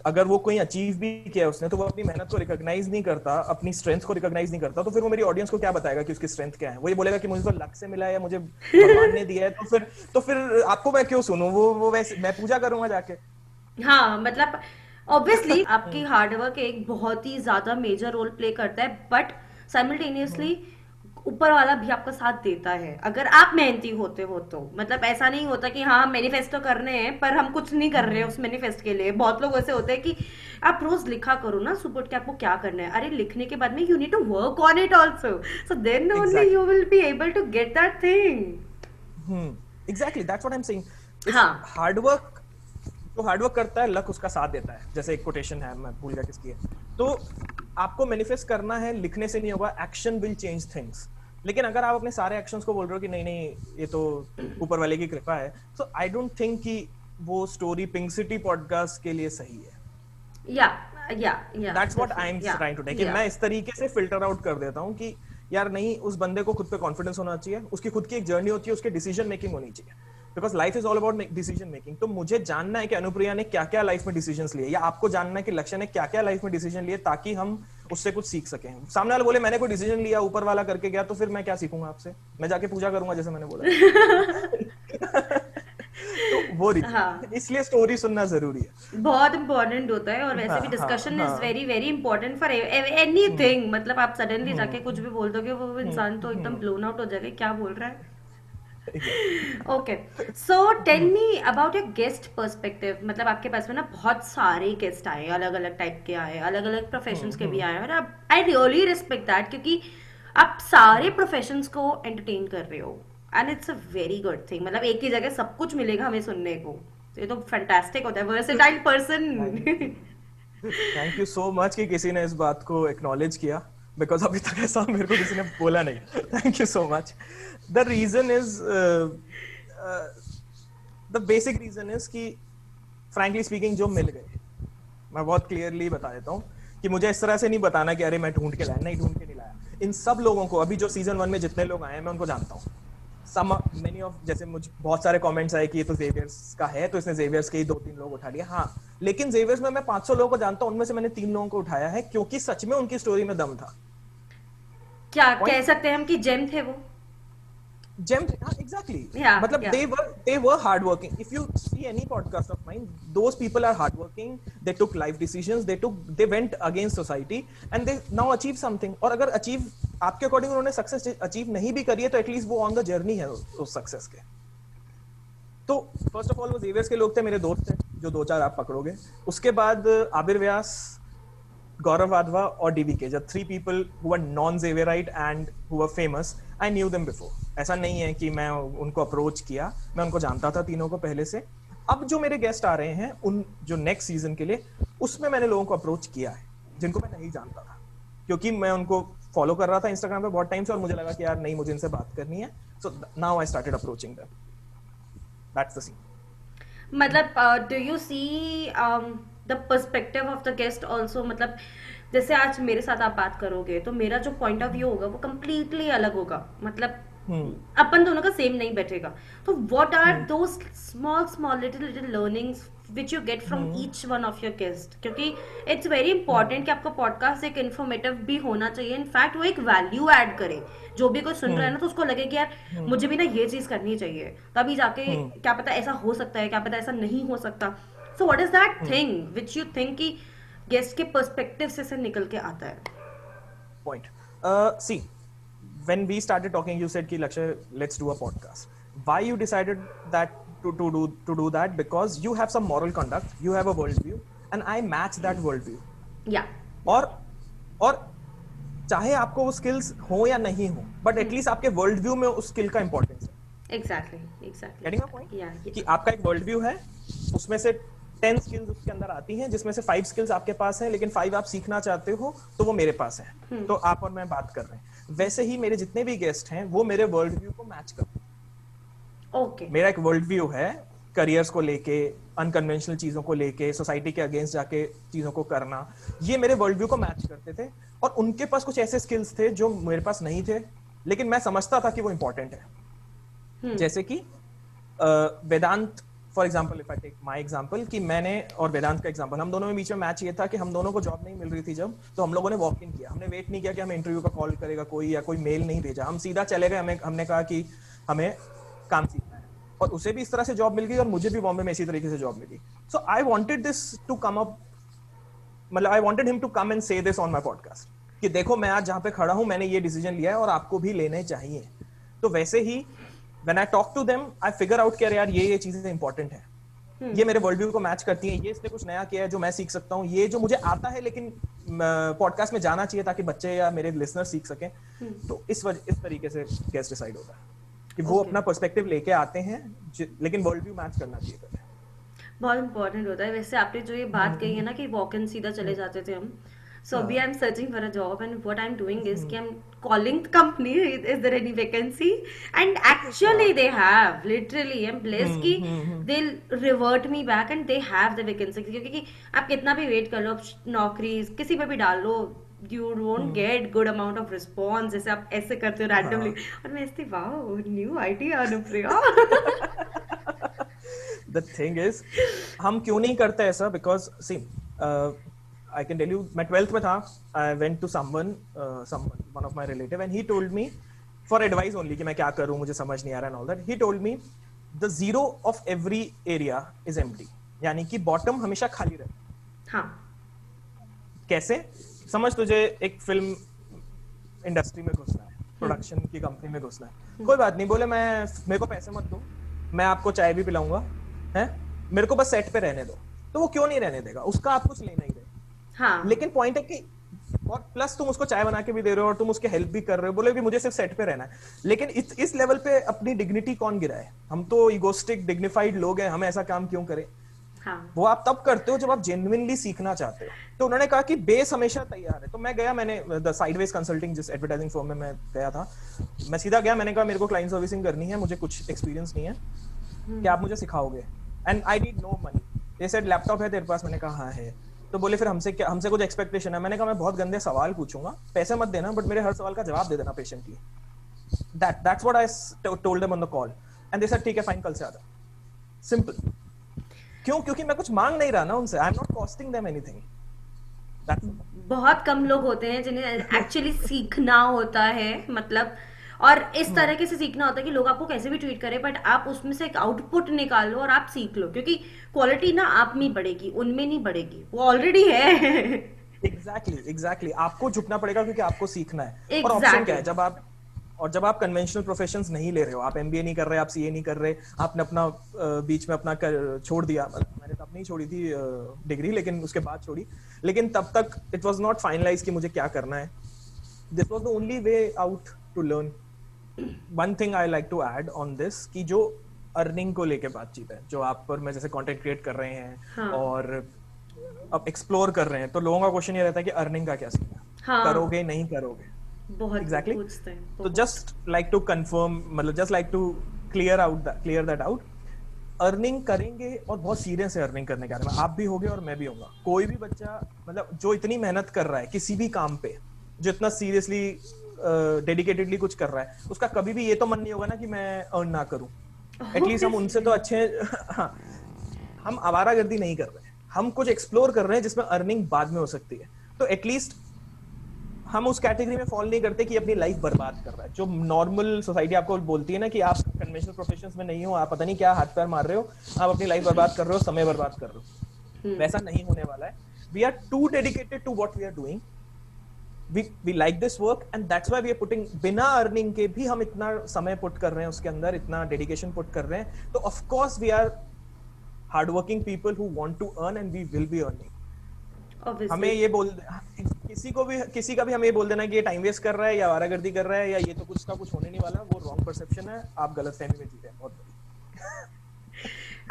अगर वो कोई अचीव भी किया है उसने, तो वो अपनी मेहनत को रिकॉग्नाइज नहीं करता, अपनी स्ट्रेंथ को रिकॉग्नाइज नहीं करता, तो फिर वो मेरी ऑडियंस को क्या बताएगा कि उसकी स्ट्रेंथ क्या है? वो ये बोलेगा कि मुझे तो लक से मिला है या मुझे भगवान ने दिया है, तो फिर आपको मैं क्यों सुनूं? वो वैसे मैं पूजा करूंगा जाके। हाँ, मतलब ऑब्वियसली आपकी हार्डवर्क एक बहुत ही ज्यादा मेजर रोल प्ले करता है, बट साइमल्टेनियसली ऊपर वाला भी आपका साथ देता है अगर आप मेहनती होते हो तो। मतलब ऐसा नहीं होता कि हाँ हम मैनिफेस्टो कर रहे हैं पर हम कुछ नहीं कर रहे हैं उस मैनिफेस्ट के लिए। बहुत लोग ऐसे होते हैं कि आप रोज लिखा करो ना सुबह उठ के आपको क्या करना है, अरे लिखने के बाद में you need to work on it also, so then only you exactly. Will be able to get that thing. Exactly, that's what I am saying. इस हाँ। हार्डवर्क, जो हार्डवर्क करता है लक उसका साथ देता है, जैसे एक कोटेशन है, मैं भूल गया किसकी है। तो आपको मैनिफेस्ट करना है, लिखने से नहीं होगा, एक्शन विल चेंज थिंग्स। लेकिन अगर आप अपने सारे एक्शंस को बोल रहे हो कि नहीं नहीं ये तो ऊपर वाले की कृपा है, तो आई डोंट थिंक कि वो स्टोरी पिंक सिटी पॉडकास्ट के लिए सही है। या या दैट्स व्हाट आई एम या ट्राइंग टू टेक, कि या मैं इस तरीके से फिल्टर आउट कर देता हूँ कि यार नहीं, उस बंदे को खुद पे कॉन्फिडेंस होना चाहिए, उसकी खुद की एक जर्नी होती है, उसके डिसीजन मेकिंग होनी चाहिए, because life is all about decision making. तो मुझे जानना है कि अनुप्रिया ने क्या क्या लाइफ में डिसीजंस लिए, या आपको जानना है कि लक्ष्य ने क्या क्या लाइफ में डिसीजन लिए, ताकि हम उससे कुछ सीख सकें। सामने वाला बोले मैंने कोई डिसीजन लिया, ऊपर वाला करके गया, तो फिर मैं क्या सीखूंगा आपसे? मैं जाके पूजा करूंगा जैसे मैंने बोला। तो वो रीजन, हाँ, इसलिए स्टोरी सुनना जरूरी है। बहुत इंपॉर्टेंट होता है। और वैसे हाँ भी हाँ डिस्कशन इज हाँ। Very very important for anything. मतलब आप सडनली जाके कुछ हम्म भी बोल दोगे वो इंसान तो एकदम ब्लोन आउट हो जाएगा, क्या बोल रहा है। Exactly. Okay, so tell me about your guest perspective. मतलब आपके पास में ना बहुत सारे गेस्ट आए, अलग अलग टाइप के आए, अलग अलग प्रोफेशंस के भी आए, और आप, आई रियली रिस्पेक्ट दैट, क्योंकि आप सारे प्रोफेशंस को एंटरटेन कर रहे हो and it's a very good thing. मतलब एक ही जगह सब कुछ मिलेगा हमें सुनने को, तो ये तो फैंटास्टिक होता है, versatile person. Thank you so much कि किसी ने इस बात को एक्नॉलेज किया, बिकॉज अभी तक ऐसा मेरे को किसी ने बोला नहीं। Thank you so much. The reason is, the basic reason is कि फ्रैंकली स्पीकिंग जो मिल गए, मैं बहुत क्लियरली बता देता हूँ कि मुझे इस तरह से नहीं बताना कि अरे मैं ढूंढ के लाया, नहीं ढूंढ के नहीं लाया। इन सब लोगों को, अभी जो सीजन 1 में जितने लोग आए हैं मैं उनको जानता हूँ। सम मेनी ऑफ, जैसे मुझे बहुत सारे कमेंट्स आए कि ये तो जेवियर्स का है, तो इसने जेवियर्स के ही 2-3 लोग उठा लिया। हाँ, लेकिन जेवियर्स में मैं 500 लोगों को जानता हूँ, उनमें से मैंने 3 लोगों को उठाया है क्योंकि सच में उनकी स्टोरी में दम था। क्या कह पॉइंट, सकते हैं हम कि जेम थे वो। जेम, हाँ एग्जैक्टली। या मतलब या they were hard working. If you see any podcast of mine, those people are hard working, they took life decisions, they went against society and they now achieve something. और अगर achieve आपके according उन्होंने success achieve नहीं भी करी है, तो at least वो ऑन द जर्नी है उस सक्सेस के। तो फर्स्ट ऑफ ऑल वो जेवियर्स के लोग थे, मेरे दोस्त थे, जो 2-4 आप पकड़ोगे। उसके बाद आबिर व्यास, Gaurav Adva और DVK, the 3 people who were non-Xavierite and who were famous, I knew them before. ऐसा नहीं है कि मैं उनको अप्रोच किया, मैं उनको जानता था तीनों को पहले से। अब जो मेरे गेस्ट आ रहे हैं, उन जो नेक्स्ट सीजन के लिए, उसमें मैंने लोगों को अप्रोच किया है जिनको मैं नहीं जानता था, क्योंकि मैं उनको फॉलो कर रहा था इंस्टाग्राम पे बहुत टाइम से, और मुझे लगा कि यार नहीं, मुझे इनसे बात करनी है। So now I started approaching them. That's the scene. मतलब do you see the perspective of the guest also. मतलब जैसे आज मेरे साथ आप बात करोगे तो मेरा जो पॉइंट ऑफ व्यू होगा वो कंप्लीटली अलग होगा, मतलब हम्म अपन दोनों का सेम नहीं बैठेगा। तो what are hmm those small small little little learnings which you get from hmm each one of your guest, क्योंकि इट्स वेरी इंपॉर्टेंट कि आपका पॉडकास्ट एक इन्फॉर्मेटिव भी होना चाहिए, इनफैक्ट वो एक वैल्यू ऐड करे। जो भी कोई सुन रहा है हम्म ना तो उसको लगे कि यार हम्म मुझे भी ना ये चीज करनी चाहिए, तभी जाके हम्म क्या पता ऐसा हो सकता है, क्या पता ऐसा नहीं हो सकता। So what is that hmm thing which you think कि गेस्ट के पर्सपेक्टिव से निकल के आता है? point. See, when we started talking, you said ki Lakshay, let's do a podcast. Why you decided that to do that? Because you have some moral conduct, you have a worldview, and I match that worldview. या और और चाहे आपको वो skills हो या नहीं हो, बट एटलीस्ट आपके वर्ल्ड व्यू में उस स्किल का इंपॉर्टेंस है। Exactly exactly getting my point? या कि आपका एक वर्ल्ड व्यू है, उसमें से 10 स्किल्स उसके अंदर आती हैं, जिसमें से 5 स्किल्स आपके पास हैं, लेकिन 5 आप सीखना चाहते हो तो वो मेरे पास है। तो आप और मैं बात कर रहे हैं, वैसे ही मेरे जितने भी गेस्ट हैं वो मेरे वर्ल्ड व्यू को मैच करते हैं। ओके मेरा एक वर्ल्ड व्यू है करियर्स को लेके, अनकन्वेंशनल चीजों को लेके, सोसाइटी के अगेंस्ट जाके चीजों को करना, ये मेरे वर्ल्ड व्यू को मैच करते थे। और उनके पास कुछ ऐसे स्किल्स थे जो मेरे पास नहीं थे, लेकिन मैं समझता था कि वो इंपॉर्टेंट है। जैसे कि Vedant, for example if I take my example, कि मैंने और वेदांत का एग्जाम्पल, हम दोनों में बीच में मैच ये था कि हम दोनों को जॉब नहीं मिल रही थी जब, तो हम लोगों ने वॉक इन किया। हमने वेट नहीं किया कि हमें इंटरव्यू का कॉल करेगा कोई या कोई मेल नहीं भेजा, हम सीधा चले गए। हमने कहा कि हमें काम सीखना है, और उसे भी इस तरह से जॉब मिल गई और मुझे भी बॉम्बे में इसी तरीके से जॉब मिली। So I wanted this to come up, मतलब I wanted him to come and say this on my podcast कि देखो मैं आज जहां पे खड़ा हूं, मैंने ये डिसीजन लिया है और आपको भी लेने चाहिए। तो वैसे ही when I talk to them, I figure out कि यार ये चीजें इंपॉर्टेंट है, ये मेरे वर्ल्ड व्यू को मैच करती हैं, ये इसने कुछ नया किया है जो मैं सीख सकता हूँ, ये जो मुझे आता है लेकिन पॉडकास्ट में जाना चाहिए ताकि बच्चे या मेरे लिसनर सीख सकें। तो इस तरीके से गेस्ट डिसाइड होता है कि वो अपना पर्सपेक्टिव लेके आते हैं, लेकिन वर्ल्ड व्यू मैच करना चाहिए। बहुत इंपॉर्टेंट होता है। वैसे आपने जो ये बात कही है ना कि वॉक इन सीधा चले जाते थे हम, सो अभी I am searching for a job and what I am doing is कि I am calling the company, is there any vacancy, and actually they have, literally I am blessed कि they revert me back and they have the vacancy. क्योंकि आप कितना भी wait कर लो, नौकरी किसी पे भी डाल लो, you don't get good amount of response, जैसे आप ऐसे करते हो रैंडमली। और मैं ऐसे wow new idea Anupriya. The thing is, हम क्यों नहीं करते ऐसा? Because see, I can tell you, मैं 12th में था, I went to someone, one of my relative, and he told me for advice only कि मैं क्या करूँ, मुझे समझ नहीं आ रहा and all that. He told me the zero of every area is empty, यानी कि bottom हमेशा खाली रहता। हाँ कैसे? समझ, तुझे एक फिल्म इंडस्ट्री में घुसना है, प्रोडक्शन की कंपनी में घुसना है, कोई बात नहीं, बोले मेरे को पैसे मत दो, मैं आपको चाय भी पिलाऊंगा, है, मेरे को बस सेट पे रहने दो। तो वो क्यों नहीं रहने देगा? उसका आप कुछ ले नहीं रहे। हाँ लेकिन पॉइंट है कि और प्लस तुम उसको चाय बना के भी दे रहे हो और तुम उसके हेल्प भी कर रहे हो, बोले कि मुझे सिर्फ सेट पे रहना है। लेकिन इस लेवल पे अपनी डिग्निटी कौन गिराए? हम तो इगोस्टिक डिग्निफाइड लोग हैं, हम ऐसा काम क्यों करें? हाँ वो आप तब करते हो जब आप जेन्युइनली सीखना चाहते हो। तो उन्होंने कहा कि बेस हमेशा तैयार है। तो मैं गया, मैंने द साइडवेज कंसल्टिंग, जिस एडवर्टाइजिंग फर्म में मैं गया था, मैं सीधा गया, मैंने कहा मेरे को क्लाइंट सर्विसिंग करनी है, मुझे कुछ एक्सपीरियंस नहीं है, क्या आप मुझे सिखाओगे? And I need no money. They said laptop है तेरे पास? मैंने कहा हाँ है। तो बोले फिर हमसे कुछ एक्सपेक्टेशन है? मैंने कहा मैं बहुत गंदे सवाल पूछूंगा, पैसे मत देना, बट मेरे हर सवाल का जवाब दे देना patiently. That's what I told them on the call, and they said ठीक है फाइन, कल से आ जाओ। सिंपल। क्यों? क्योंकि मैं कुछ मांग नहीं रहा ना उनसे, आई am not costing them anything. बहुत कम लोग होते हैं जिन्हें एक्चुअली सीखना होता है, मतलब और इस तरीके से सीखना होता है कि लोग आपको कैसे भी ट्रीट करें, बट आप उसमें से एक आउटपुट निकाल लो और आप सीख लो, क्योंकि क्वालिटी ना आप में बढ़ेगी, उनमें नहीं बढ़ेगी, वो ऑलरेडी है। एग्जैक्टली आपको झुकना पड़ेगा क्योंकि आपको सीखना है। और Exactly. ऑप्शन क्या है? जब आप कन्वेंशनल प्रोफेशंस नहीं ले रहे हो, आप एमबीए नहीं कर रहे, आप सीए नहीं कर रहे, आपने अपना बीच में अपना छोड़ दिया। मैंने तो अपनी छोड़ी थी डिग्री, लेकिन उसके बाद छोड़ी, लेकिन तब तक इट वाज नॉट फाइनलाइज कि मुझे क्या करना है। This was the only way out to learn. One thing I like to add on this, कि जो अर्निंग को लेके बातचीत है, जो आप पर मैं जैसे कंटेंट क्रिएट कर रहे हैं, हाँ. और अब एक्सप्लोर कर रहे हैं, तो लोगों का क्वेश्चन ये रहता है कि अर्निंग का क्या सीन है, हाँ. करोगे नहीं करोगे? बहुत Exactly. पूछते हैं तो जस्ट लाइक टू कंफर्म, मतलब just like to clear that out, earning करेंगे और बहुत सीरियस है अर्निंग करने के बारे में, आप भी होगे और मैं भी होगा। कोई भी बच्चा मतलब जो इतनी मेहनत कर रहा है किसी भी काम पे, जो इतना सीरियसली डेडिकेटेडली कुछ कर रहा है, उसका कभी भी ये तो मन नहीं होगा ना कि मैं अर्न ना करूं। एटलीस्ट हम उनसे तो अच्छे हाँ, हम आवारागर्दी नहीं कर रहे हैं, हम कुछ एक्सप्लोर कर रहे हैं जिसमें अर्निंग बाद में हो सकती है। तो एटलीस्ट हम उस कैटेगरी में फॉल नहीं करते कि अपनी लाइफ बर्बाद कर रहा है। जो नॉर्मल सोसाइटी आपको बोलती है ना कि आप कन्वेंशनल प्रोफेशंस में नहीं हो, आप पता नहीं क्या हाथ पैर मार रहे हो, आप अपनी लाइफ बर्बाद कर रहे हो, समय बर्बाद कर रहे हो, वैसा नहीं होने वाला है। We are too dedicated to what we are doing, we like this work and that's why we are putting, बिना अर्निंग के भी हम इतना समय पुट कर रहे हैं उसके अंदर, इतना डेडिकेशन पुट कर रहे हैं। तो of course we are hard working people who want to earn and we will be earning. हमें ये बोल, किसी का भी हमें ये बोल देना कि ये टाइम वेस्ट कर रहा है या आवारागर्दी कर रहा है या ये तो कुछ का कुछ होने नहीं वाला, वो रॉन्ग परसेप्शन है, आप गलत फहमी में जी रहे हैं बहुत बड़ी।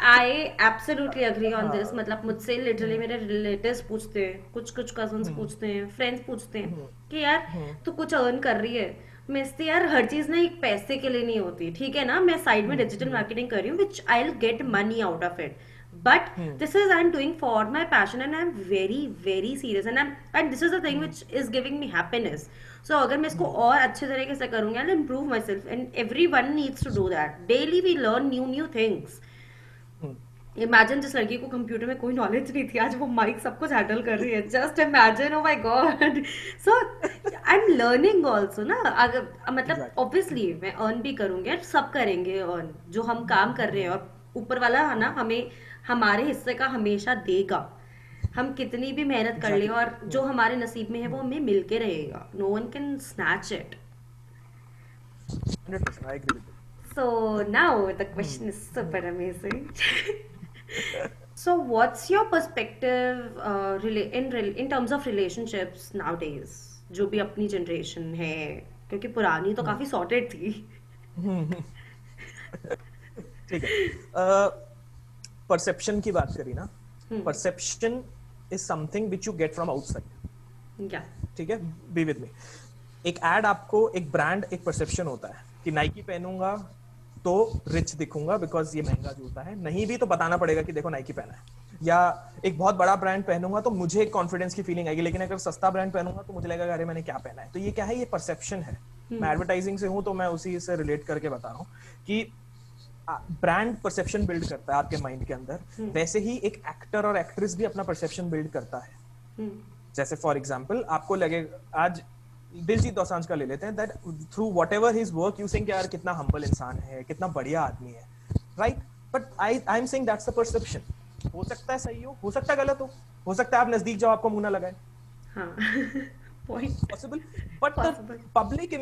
I absolutely agree on this. मतलब मुझसे लिटरली मेरे रिलेटिव्स पूछते हैं, कुछ कुछ कजन्स पूछते हैं, फ्रेंड्स पूछते हैं कि यार तू कुछ अर्न कर रही है। मैं इससे यार हर चीज ना एक पैसे के लिए नहीं होती, ठीक है ना, मैं साइड में डिजिटल मार्केटिंग कर रही हूँ which I will get money out of it, but this is I am doing for my passion and I am very very serious and this is the thing which is giving me happiness. So अगर मैं इसको और अच्छे तरीके से करूंगी, I will improve myself and everyone needs to do that. Daily we learn new new things. Imagine जिस लड़की को कंप्यूटर में कोई नॉलेज नहीं थी, आज वो माइक सब कुछ हैंडल कर रही है। Just imagine, O my God. So I am learning also ना। अगर मतलब ऑब्वियसली मैं अर्न भी करूंगी और सब करेंगे अर्न, जो हम काम कर रहे हैं, और ऊपर वाला है ना हमें हमारे हिस्से का हमेशा देगा। हम कितनी भी मेहनत कर ले और जो हमारे नसीब में है वो हमें मिल के रहेगा। No one can snatch it. 100% I agree with you. So now the question is super amazing. So what's your perspective in terms of relationships nowadays? जो भी अपनी जनरेशन है, क्योंकि पुरानी तो काफी सॉर्टेड थी। ठीक है, परसेप्शन की बात करी ना, perception is something which you get from outside. या ठीक है, बी विद मी। एक एड आपको, एक ब्रांड, एक परसेप्शन होता है कि नाइकी पहनूंगा तो रिच दिखूंगा बिकॉज ये महंगा जूता है, नहीं भी तो बताना पड़ेगा कि देखो नाइकी पहना है। या एक बहुत बड़ा ब्रांड पहनूंगा तो मुझे एक कॉन्फिडेंस की फीलिंग आएगी, लेकिन अगर सस्ता ब्रांड पहनूंगा तो मुझे लगेगा अरे मैंने क्या पहना है। तो ये क्या है, ये परसेप्शन है। मैं एडवर्टाइजिंग से हूं तो मैं उसी से रिलेट करके बता रहा हूँ कि ब्रांड परसेप्शन बिल्ड करता है आपके माइंड के अंदर, वैसे ही एक एक्टर और एक्ट्रेस भी अपना परसेप्शन बिल्ड करता है। जैसे फॉर एग्जाम्पल आपको लगेगा, आज दिलजीत दोसांझ का ले लेते हैं, that through whatever his work you think यार कितना हम्बल इंसान है, कितना बढ़िया आदमी है, right? But I am saying that's the perception. हो सकता है सही हो सकता है गलत हो सकता है आप नजदीक जाओ आपको मुंह ना लगाए, हाँ possible, but the public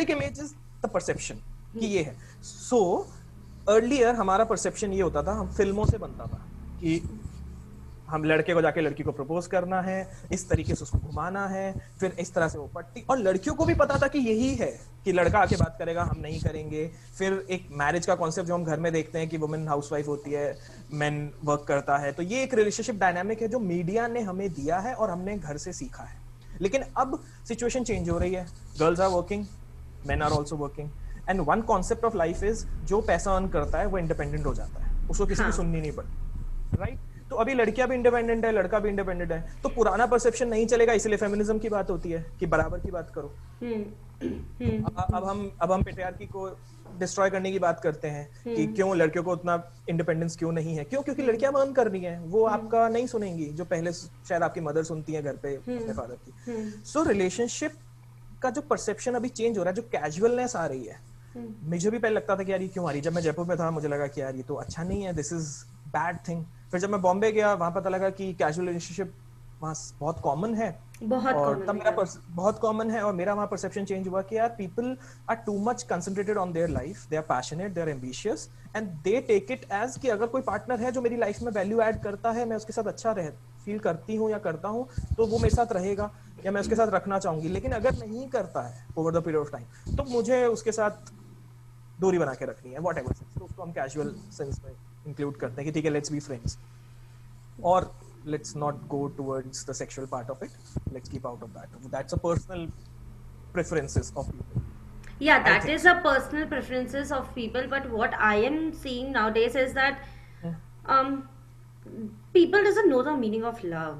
image is the perception कि ये है। सो अर्लियर हमारा परसेप्शन ये होता था, हम फिल्मों से बनता था कि हम लड़के को जाके लड़की को प्रपोज करना है, इस तरीके से उसको घुमाना है, फिर इस तरह से वो पट्टी, और लड़कियों को भी पता था कि यही है कि लड़का आके बात करेगा, हम नहीं करेंगे। फिर एक मैरिज का कॉन्सेप्ट जो हम घर में देखते हैं कि वुमेन हाउसवाइफ होती है, मैन वर्क करता है, तो ये एक रिलेशनशिप डायनामिक है जो मीडिया ने हमें दिया है और हमने घर से सीखा है। लेकिन अब सिचुएशन चेंज हो रही है, girls are working, men are also working, and one concept of life is जो पैसा अर्न करता है वो इंडिपेंडेंट हो जाता है, उसको किसी की सुननी नहीं पड़ती, राइट? तो अभी लड़कियां भी इंडिपेंडेंट है, लड़का भी इंडिपेंडेंट है, तो पुराना परसेप्शन नहीं चलेगा, इसलिए फेमिनिज्म की बात होती है कि बराबर की बात करो। अब हम पेट्रियार्की को डिस्ट्रॉय करने की बात करते हैं कि क्यों लड़कियों को उतना इंडिपेंडेंस क्यों नहीं है, क्योंकि लड़कियां अर्न कर रही हैं, वो आपका नहीं सुनेंगी जो पहले शायद आपकी मदर सुनती है घर पे अपने फादर की। सो रिलेशनशिप का जो परसेप्शन अभी चेंज हो रहा है, जो कैजुअलनेस आ रही है, मुझे भी पहले लगता था कि यार ये क्यों आ रही है। जब मैं जयपुर में था मुझे लगा कि यार ये तो अच्छा नहीं है, दिस इज बैड थिंग। फिर जब मैं बॉम्बे गया वहां पता लगा कि कैजुअल रिलेशनशिप वहां बहुत कॉमन है, बहुत कॉमन है, और मेरा वहां परसेप्शन चेंज हुआ कि यार people are too much concentrated on their life, they are passionate, they are ambitious, and they take it as कि अगर कोई पार्टनर है जो मेरी लाइफ में वैल्यू ऐड करता है, मैं उसके साथ अच्छा फील करती हूँ या करता हूँ, तो वो मेरे साथ रहेगा या मैं उसके साथ रखना चाहूंगी। लेकिन अगर नहीं करता है over the period of time, तो मुझे उसके साथ दूरी बना के रखनी है, व्हाटएवर सेंस, तो उसको हम कैजुअल सेंस में इंक्लूड करते हैं कि ठीक है, लेट्स बी फ्रेंड्स, और let's not go towards the sexual part of it, let's keep out of that. That's a personal preferences of people. Yeah, that is a personal preferences of people, but what I am seeing nowadays is that Um, people doesn't know the meaning of love.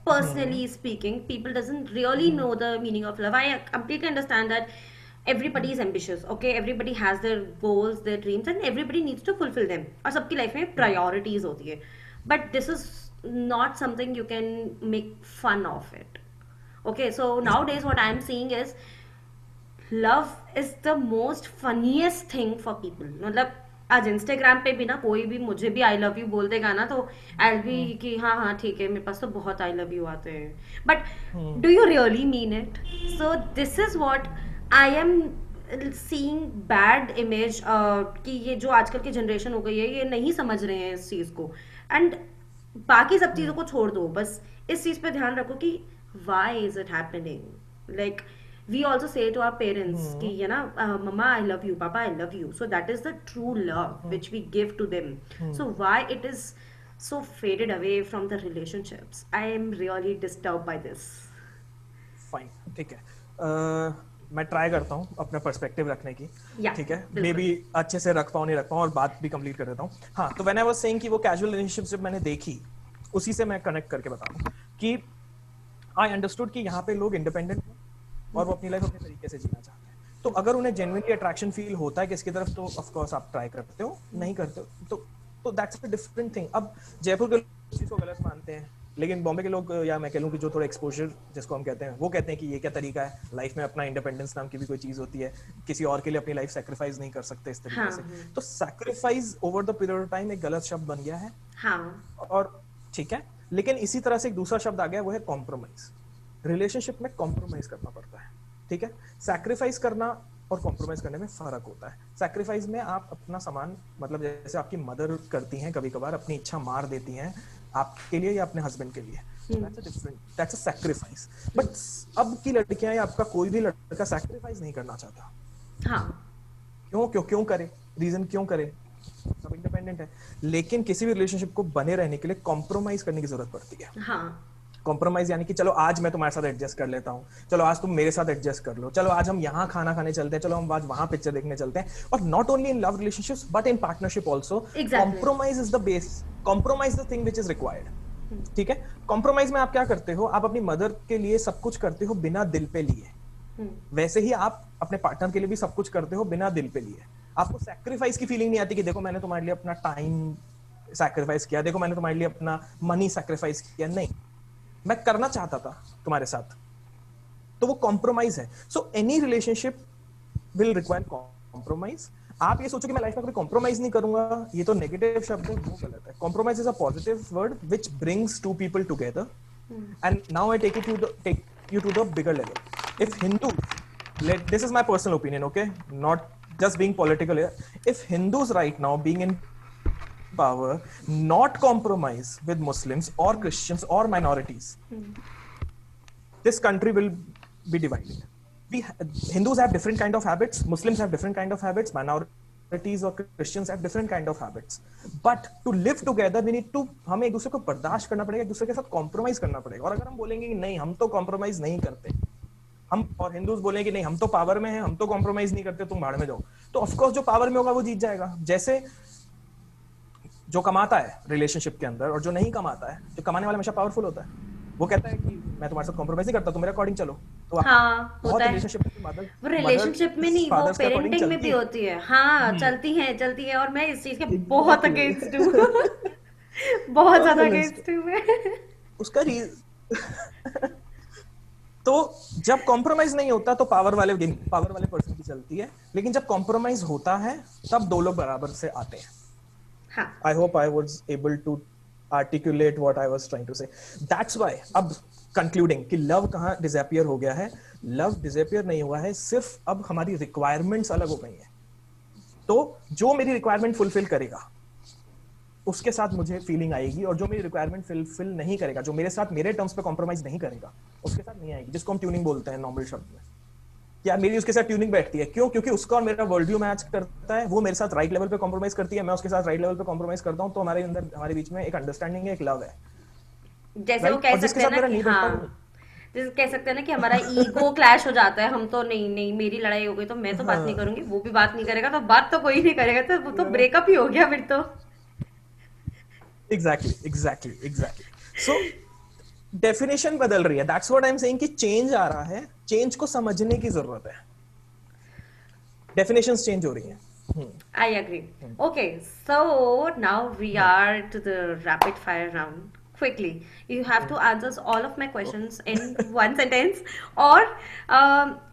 Hmm Personally speaking, people doesn't really hmm know the meaning of love. I completely understand that everybody is ambitious. Okay, everybody has their goals, their dreams, and everybody needs to fulfill them. और सबकी life में priorities होती है. But this is not something you can make fun of it. Okay, so nowadays what I'm seeing is love is the most funniest thing for people. मतलब आज Instagram पे भी ना कोई भी मुझे भी आई लव यू बोल देगा ना, तो आई बी हम्म कि हाँ हाँ ठीक है, मेरे पास तो बहुत आई लव यू आते हैं, but hmm do you really mean it? So this is what I am seeing bad image, कि ये जो आजकल की जनरेशन हो गई है ये नहीं समझ रहे हैं इस चीज को. एंड बाकी सब चीजों हम्म को छोड़ दो, बस इस चीज पे ध्यान रखो कि why is it happening. Like we also say to our parents कि hmm you know, mama I love you, papa I love you, so that is the true love hmm which we give to them. Hmm So why it is so faded away from the relationships? I am really disturbed by this. Fine ठीक है मैं try करता हूँ अपना perspective रखने की. Yeah, ठीक है मे बिल्कुल. बी अच्छे से रख पाऊँ नहीं रख पाऊँ और बात भी कंप्लीट कर देता हूँ. हाँ तो व्हेन आई वाज सेइंग कि वो कैजुअल रिलेशनशिप जब मैंने देखी उसी से मैं कनेक्ट करके बता रहा हूँ कि आई अंडरस्टूड कि यहाँ पे लोग इंडिपेंडेंट हैं और वो अपनी लाइफ अपने तरीके से जीना चाहते हैं. तो अगर उन्हें जेन्युइनली अट्रैक्शन फील होता है किसकी तरफ तो ऑफ कोर्स आप ट्राई करते हो. नहीं करते हो तो दैट्स अ डिफरेंट थिंग. अब जयपुर के लोग इस चीज को गलत मानते हैं लेकिन बॉम्बे के लोग या मैं कह लूँ कि जो थोड़ा एक्सपोजर जिसको हम कहते हैं वो कहते हैं कि ये क्या तरीका है लाइफ में अपना इंडिपेंडेंस नाम की भी कोई चीज होती है किसी और के लिए अपनी लाइफ सेक्रीफाइस नहीं कर सकते इस हाँ तरीके से. तो sacrifice over the period of time एक गलत शब्द बन गया है. हाँ और ठीक है लेकिन इसी तरह से एक दूसरा शब्द आ गया वो है कॉम्प्रोमाइज. रिलेशनशिप में कॉम्प्रोमाइज करना पड़ता है. ठीक है सैक्रिफाइस करना और कॉम्प्रोमाइज करने में फर्क होता है. सैक्रिफाइस में आप अपना सामान मतलब जैसे आपकी मदर करती हैं कभी कभार अपनी इच्छा मार देती हैं आपके लिए या अपने हस्बैंड के लिए. That's a sacrifice. बट अब की लड़कियां या आपका कोई भी लड़का सैक्रिफाइस नहीं करना चाहता. हाँ क्यों क्यों क्यों करे रीजन क्यों करे सब इंडिपेंडेंट है. लेकिन किसी भी रिलेशनशिप को बने रहने के लिए कॉम्प्रोमाइज करने की जरूरत पड़ती है. हाँ कॉम्प्रोमाइज यानी कि चलो आज मैं तुम्हारे साथ एडजस्ट कर लेता हूँ चलो आज तुम मेरे साथ एडजस्ट कर लो चलो आज हम यहाँ खाना खाने चलते हैं चलो हम आज वहां पिक्चर देखने चलते हैं. और not only in love relationships but in partnership also exactly. Compromise is the base. Compromise the thing which is required. ठीक है कॉम्प्रोमाइज में आप क्या करते हो आप अपनी मदर के लिए सब कुछ करते हो बिना दिल पे लिए. वैसे ही आप अपने पार्टनर के लिए भी सब कुछ करते हो बिना दिल पे लिए. आपको सैक्रिफाइस की फीलिंग नहीं आती कि देखो मैंने तुम्हारे लिए अपना टाइम सैक्रिफाइस किया देखो मैंने तुम्हारे लिए अपना मनी सैक्रिफाइस किया. नहीं मैं करना चाहता था तुम्हारे साथ तो वो कॉम्प्रोमाइज है. So any relationship will require compromise. आप ये सोचो कि मैं लाइफ में कभी कॉम्प्रोमाइज नहीं करूंगा ये तो नेगेटिव शब्द है वो गलत है. Compromise is a positive word which brings to people together. And now I take you to the bigger level. If this is my personal opinion, okay, not just being political here. If Hindus right now being in power not compromise with Muslims or Christians or minorities, this country will be divided. Hindus have different kind of habits, Muslims have different kind of habits, minorities or Christians have different kind of habits. But to live together we need to हमें एक दूसरे को बर्दाश्त करना पड़ेगा एक दूसरे के साथ कॉम्प्रोमाइज करना पड़ेगा. और अगर हम बोलेंगे कि नहीं हम तो कॉम्प्रोमाइज नहीं करते हम और हिंदूज बोलेंगे कि नहीं हम तो पावर में हैं हम तो कॉम्प्रोमाइज नहीं करते तुम भाड़ में जाओ तो ऑफ कोर्स जो पावर में होगा वो जीत जाएगा. जैसे जो कमाता है रिलेशनशिप के अंदर और जो नहीं कमाता है जो कमाने वाला हमेशा पावरफुल होता है वो कहता है कि मैं तुम्हारे साथ कॉम्प्रोमाइज नहीं करता तुम मेरे अकॉर्डिंग चलो. तो हाँ बहुत होता है. रिलेशनशिप वो रिलेशनशिप में नहीं, वो पेरेंटिंग में भी होती है. हाँ चलती है और मैं इस चीज के बहुत अगेंस्ट हूँ. बहुत ज्यादा अगेंस्ट हूँ मैं. उसका तो जब कॉम्प्रोमाइज नहीं होता तो पावर वाले पर्सन की चलती है. लेकिन जब कॉम्प्रोमाइज होता है तब दो लोग बराबर से आते हैं. I hope I was able to articulate what I was trying to say. That's why अब concluding कि love कहाँ disappear हो गया है. Love disappear नहीं हुआ है सिर्फ अब हमारी requirements अलग हो गई हैं. तो जो मेरी requirement fulfill करेगा उसके साथ मुझे फीलिंग आएगी और जो मेरी रिक्वायरमेंट फिल नहीं करेगा जो मेरे साथ मेरे टर्म्स पे कॉम्प्रोमाइज नहीं करेगा उसके साथ नहीं आएगी. जिसको हम ट्यूनिंग बोलते हैं नॉर्मल शब्द में. क्या मेरी उसके साथ ट्यूनिंग बैठती है क्यों क्योंकि उसका और मेरा वर्ल्ड व्यू मैच करता है. वो मेरे साथ राइट लेवल पे कॉम्प्रोमाइज करती है मैं उसके साथ राइट लेवल पे कॉम्प्रोमाइज करता हूं तो हमारे अंदर हमारे बीच में एक अंडरस्टैंडिंग है एक लव है. जैसे वो कह सकते हैं ना कि हाँ जैसे कह सकते हैं ना कि हमारा ईगो क्लैश हो जाता है. हम तो नहीं मेरी लड़ाई हो गई तो मैं तो बात नहीं करूंगी वो भी बात नहीं करेगा तो बात तो कोई नहीं करेगा तो वो तो ब्रेकअप ही हो गया फिर तो. एग्जैक्टली सो डेफिनेशन बदल रही है, that's what I am saying कि चेंज आ रहा है, चेंज को समझने की जरूरत है, डेफिनेशंस चेंज हो रही हैं। I agree. Okay, so now we are to the rapid fire round. Quickly, you have to answer all of my questions in one sentence or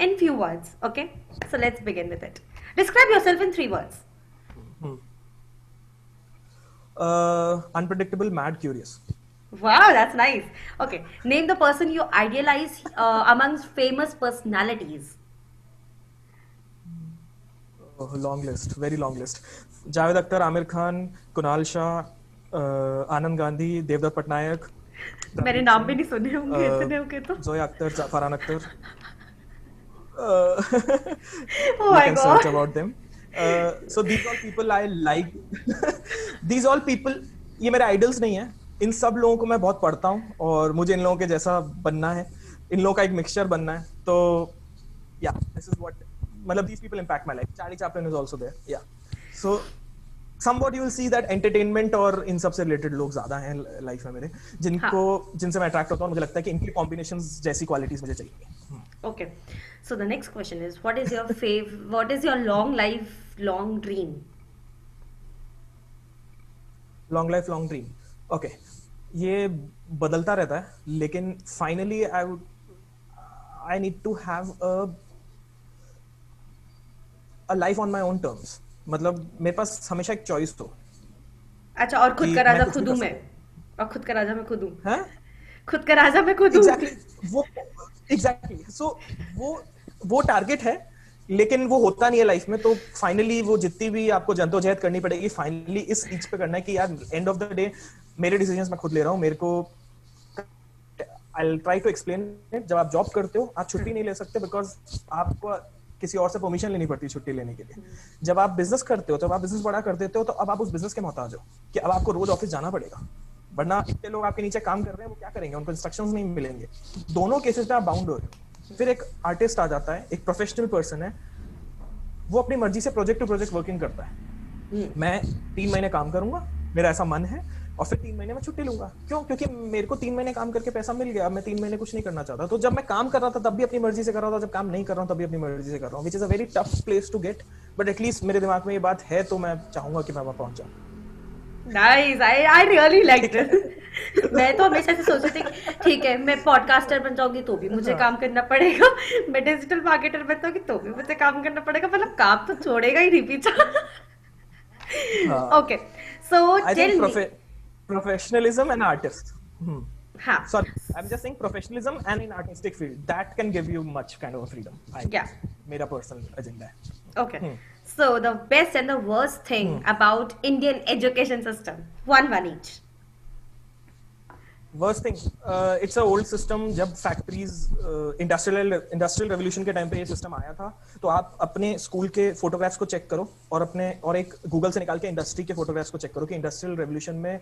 in few words. Okay, so let's begin with it. Describe yourself in 3 words. Unpredictable, mad, curious. Wow, that's nice. Okay, name the person you idealize amongst famous personalities. Long list, very long list. Javed Akhtar, Aamir Khan, Kunal Shah, Anand Gandhi, Devdutt Pattanaik, मैंने नाम भी नहीं सुने होंगे इतने होंगे तो। Zoya Akhtar, Farhan Akhtar. Oh You my can search god. about them. So these all people I like. These all people, ये मेरे आइडल्स नहीं है। इन सब लोगों को मैं बहुत पढ़ता हूँ और मुझे इन लोगों के जैसा बनना है, इन लोगों का एक मिक्सचर बनना है। तो yeah, this is what, मतलब these people impact my life. Charlie Chaplin is also there. Yeah. So somewhat you will see that entertainment और इन सब से related लोग ज्यादा हैं लाइफ में मेरे, जिनसे मैं अट्रैक्ट होता हूँ। मुझे लगता है कि इनकी कॉम्बिनेशंस जैसी क्वालिटीज मुझे चाहिए। Okay. So the next question is, what is your long dream? Long life long dream, okay, ये बदलता रहता है, लेकिन finally I need to have a life on my own terms. मतलब मेरे पास हमेशा एक चॉइस हो अच्छा, और खुद कि का मैं राजा कुछ भी खुद कर हूँ मैं, सकूं। और खुद का राजा मैं खुद हूँ, हैं? खुद का राजा मैं खुद हूँ। एग्जैक्टली वो, एग्जैक्टली सो वो टारगेट है, लेकिन वो होता नहीं है लाइफ में। तो फाइनली वो जितनी भी आपको जद्दोजहद करनी पड़ेगी, फाइनली इस चीज पे करना है कि यार एंड ऑफ द डे मेरे डिसीजंस मैं खुद ले रहा हूँ। मेरे को I'll try to explain it. जब आप जॉब करते हो आप छुट्टी नहीं ले सकते, बिकॉज आपको किसी और से परमिशन लेनी पड़ती है छुट्टी लेने के लिए। जब आप बिजनेस करते हो, जब आप बिजनेस बड़ा कर देते हो, तो अब आप उस बिजनेस के मोहताज हो कि अब आपको रोज ऑफिस जाना पड़ेगा, वरना इतने लोग आपके नीचे काम कर रहे हैं, वो क्या करेंगे, उनको इंस्ट्रक्शंस नहीं मिलेंगे। दोनों केसेस में आप बाउंड हो रहे हो। फिर एक आर्टिस्ट आ जाता है, एक प्रोफेशनल पर्सन है, वो अपनी मर्जी से प्रोजेक्ट टू प्रोजेक्ट वर्किंग करता है। मैं 3 महीने काम करूंगा, मेरा ऐसा मन है, और फिर 3 महीने में छुट्टी लूंगा। क्यों? क्योंकि मेरे को 3 महीने काम करके पैसा मिल गया, मैं 3 महीने कुछ नहीं करना चाहता। तो जब मैं काम कर रहा था तब भी अपनी मर्जी से कर रहा था, जब काम नहीं कर रहा हूँ तब भी अपनी मर्जी से कर रहा हूँ, which is a very tough place to get, but at least मेरे दिमाग में ये बात है, तो मैं चाहूंगा कि मैं वहां पहुंच जाऊं। Nice, I really like this. मैं तो हमेशा से सोचती थी ठीक है, मैं पॉडकास्टर बन जाऊंगी तो भी मुझे काम करना पड़ेगा, मैं डिजिटल मार्केटर बन जाऊंगी तो भी मुझे काम करना पड़ेगा, मतलब काम तो छोड़ेगा ही नहीं पीछा। Okay, so I tell think me. professionalism and artist. हाँ, Sorry, I'm just saying professionalism and in artistic field that can give you much kind of a freedom. yeah, मेरा personal agenda है. okay. So the best and the worst thing about Indian education system, one each. Worst thing, it's a old system. जब factories industrial revolution के time पे ये system आया था, तो आप अपने स्कूल के फोटोग्राफ्स को चेक करो और एक गूगल से निकाल के इंडस्ट्री के फोटोग्राफ्स को चेक करो कि इंडस्ट्रियल रेवोल्यूशन में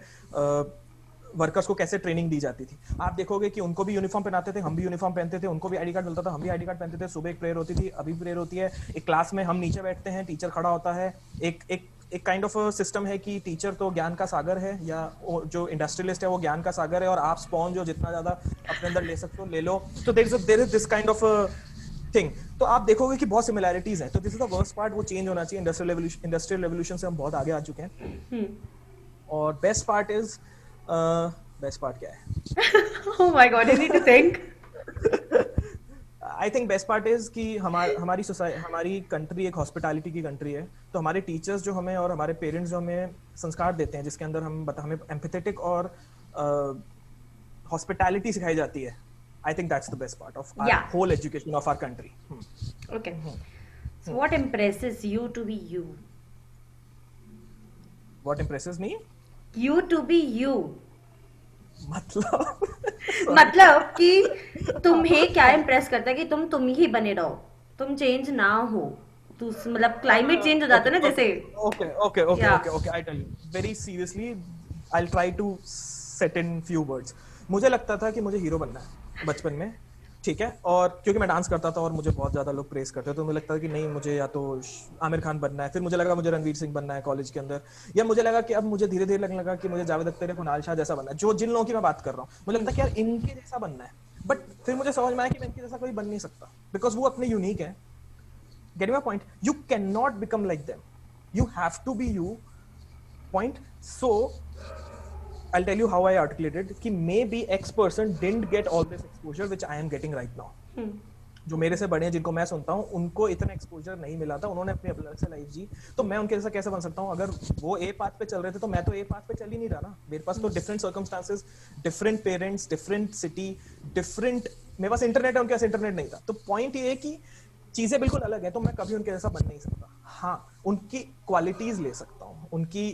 वर्कर्स को कैसे ट्रेनिंग दी जाती थी। आप देखोगे कि उनको भी यूनिफॉर्म पहनाते थे, हम भी यूनिफॉर्म पहनते थे, उनको भी आईडी कार्ड मिलता था, हम भी आईडी कार्ड पहनते थे। सुबह एक प्रेयर होती थी, अभी प्रेयर होती है। एक क्लास में हम नीचे बैठते हैं, टीचर खड़ा होता है। एक काइंड ऑफ सिस्टम है कि टीचर तो ज्ञान का सागर है, या जो इंडस्ट्रियलिस्ट है वो ज्ञान का सागर है, और आप स्पॉन्ज हो, जितना ज्यादा अपने अंदर ले सकते हो ले लो। तो there is this kind of thing. तो आप देखोगे कि बहुत सिमिलैरिटीज हैं। तो this is the worst part, वो चेंज होना चाहिए। इंडस्ट्रियल रेवोल्यूशन से हम बहुत आगे आ चुके हैं। और बेस्ट पार्ट क्या है? Oh my god, I need to think. I think best part is कि हमारी कंट्री एक हॉस्पिटैलिटी की कंट्री है। तो हमारे टीचर्स जो हमें और हमारे पेरेंट्स जो हमें संस्कार देते हैं, जिसके अंदर हमें एम्पैथेटिक और हॉस्पिटैलिटी सिखाई जाती है। I think that's the best part of our whole education of our country. Okay. So what impresses you to be you? What impresses me? You to be you. मतलब कि तुम्हें क्या इम्प्रेस करता है कि तुम ही बने रहो, तुम चेंज ना हो। तू मतलब क्लाइमेट चेंज हो जाता है ना, जैसे। Okay, I tell you very seriously, I will try to set in few words. मुझे लगता था कि मुझे हीरो बनना है बचपन में, ठीक है, और क्योंकि मैं डांस करता था और मुझे बहुत ज्यादा लोग प्रेस करते थे, तो मुझे लगता था कि नहीं, मुझे या तो आमिर खान बनना है, फिर मुझे लगा मुझे रणवीर सिंह बनना है कॉलेज के अंदर, या मुझे लगा कि अब मुझे धीरे धीरे लगने लगा कि मुझे जावेद अख्तर या कुणाल शाह जैसा बनना है, जो जिन लोगों की मैं बात कर रहा हूँ, मुझे लगता है कि यार इनके जैसा बनना है। बट फिर मुझे समझ में आया कि मैं इनके जैसा कोई बन नहीं सकता, बिकॉज वो अपने यूनिक है। Getting my point? You can not become like them, you have to be you, point. So I'll tell you how I articulated कि maybe X person didn't get all this exposure which I am getting right now. जो मेरे से बड़े हैं, जिनको मैं सुनता हूँ, उनको इतना एक्सपोजर नहीं मिला था, उन्होंने अपनी अलग से लाइफ जी, तो मैं उनके जैसा कैसे बन सकता हूँ? अगर वो ए पाथ पे चल रहे थे तो मैं तो ए पाथ पे चल ही नहीं रहा ना। मेरे पास तो different circumstances, different parents, different city, different, मेरे पास इंटरनेट है, उनके पास इंटरनेट नहीं था। तो पॉइंट ये है कि चीजें बिल्कुल अलग है, तो मैं कभी उनके जैसा बन नहीं सकता। हाँ, उनकी क्वालिटीज ले सकता हूँ, उनकी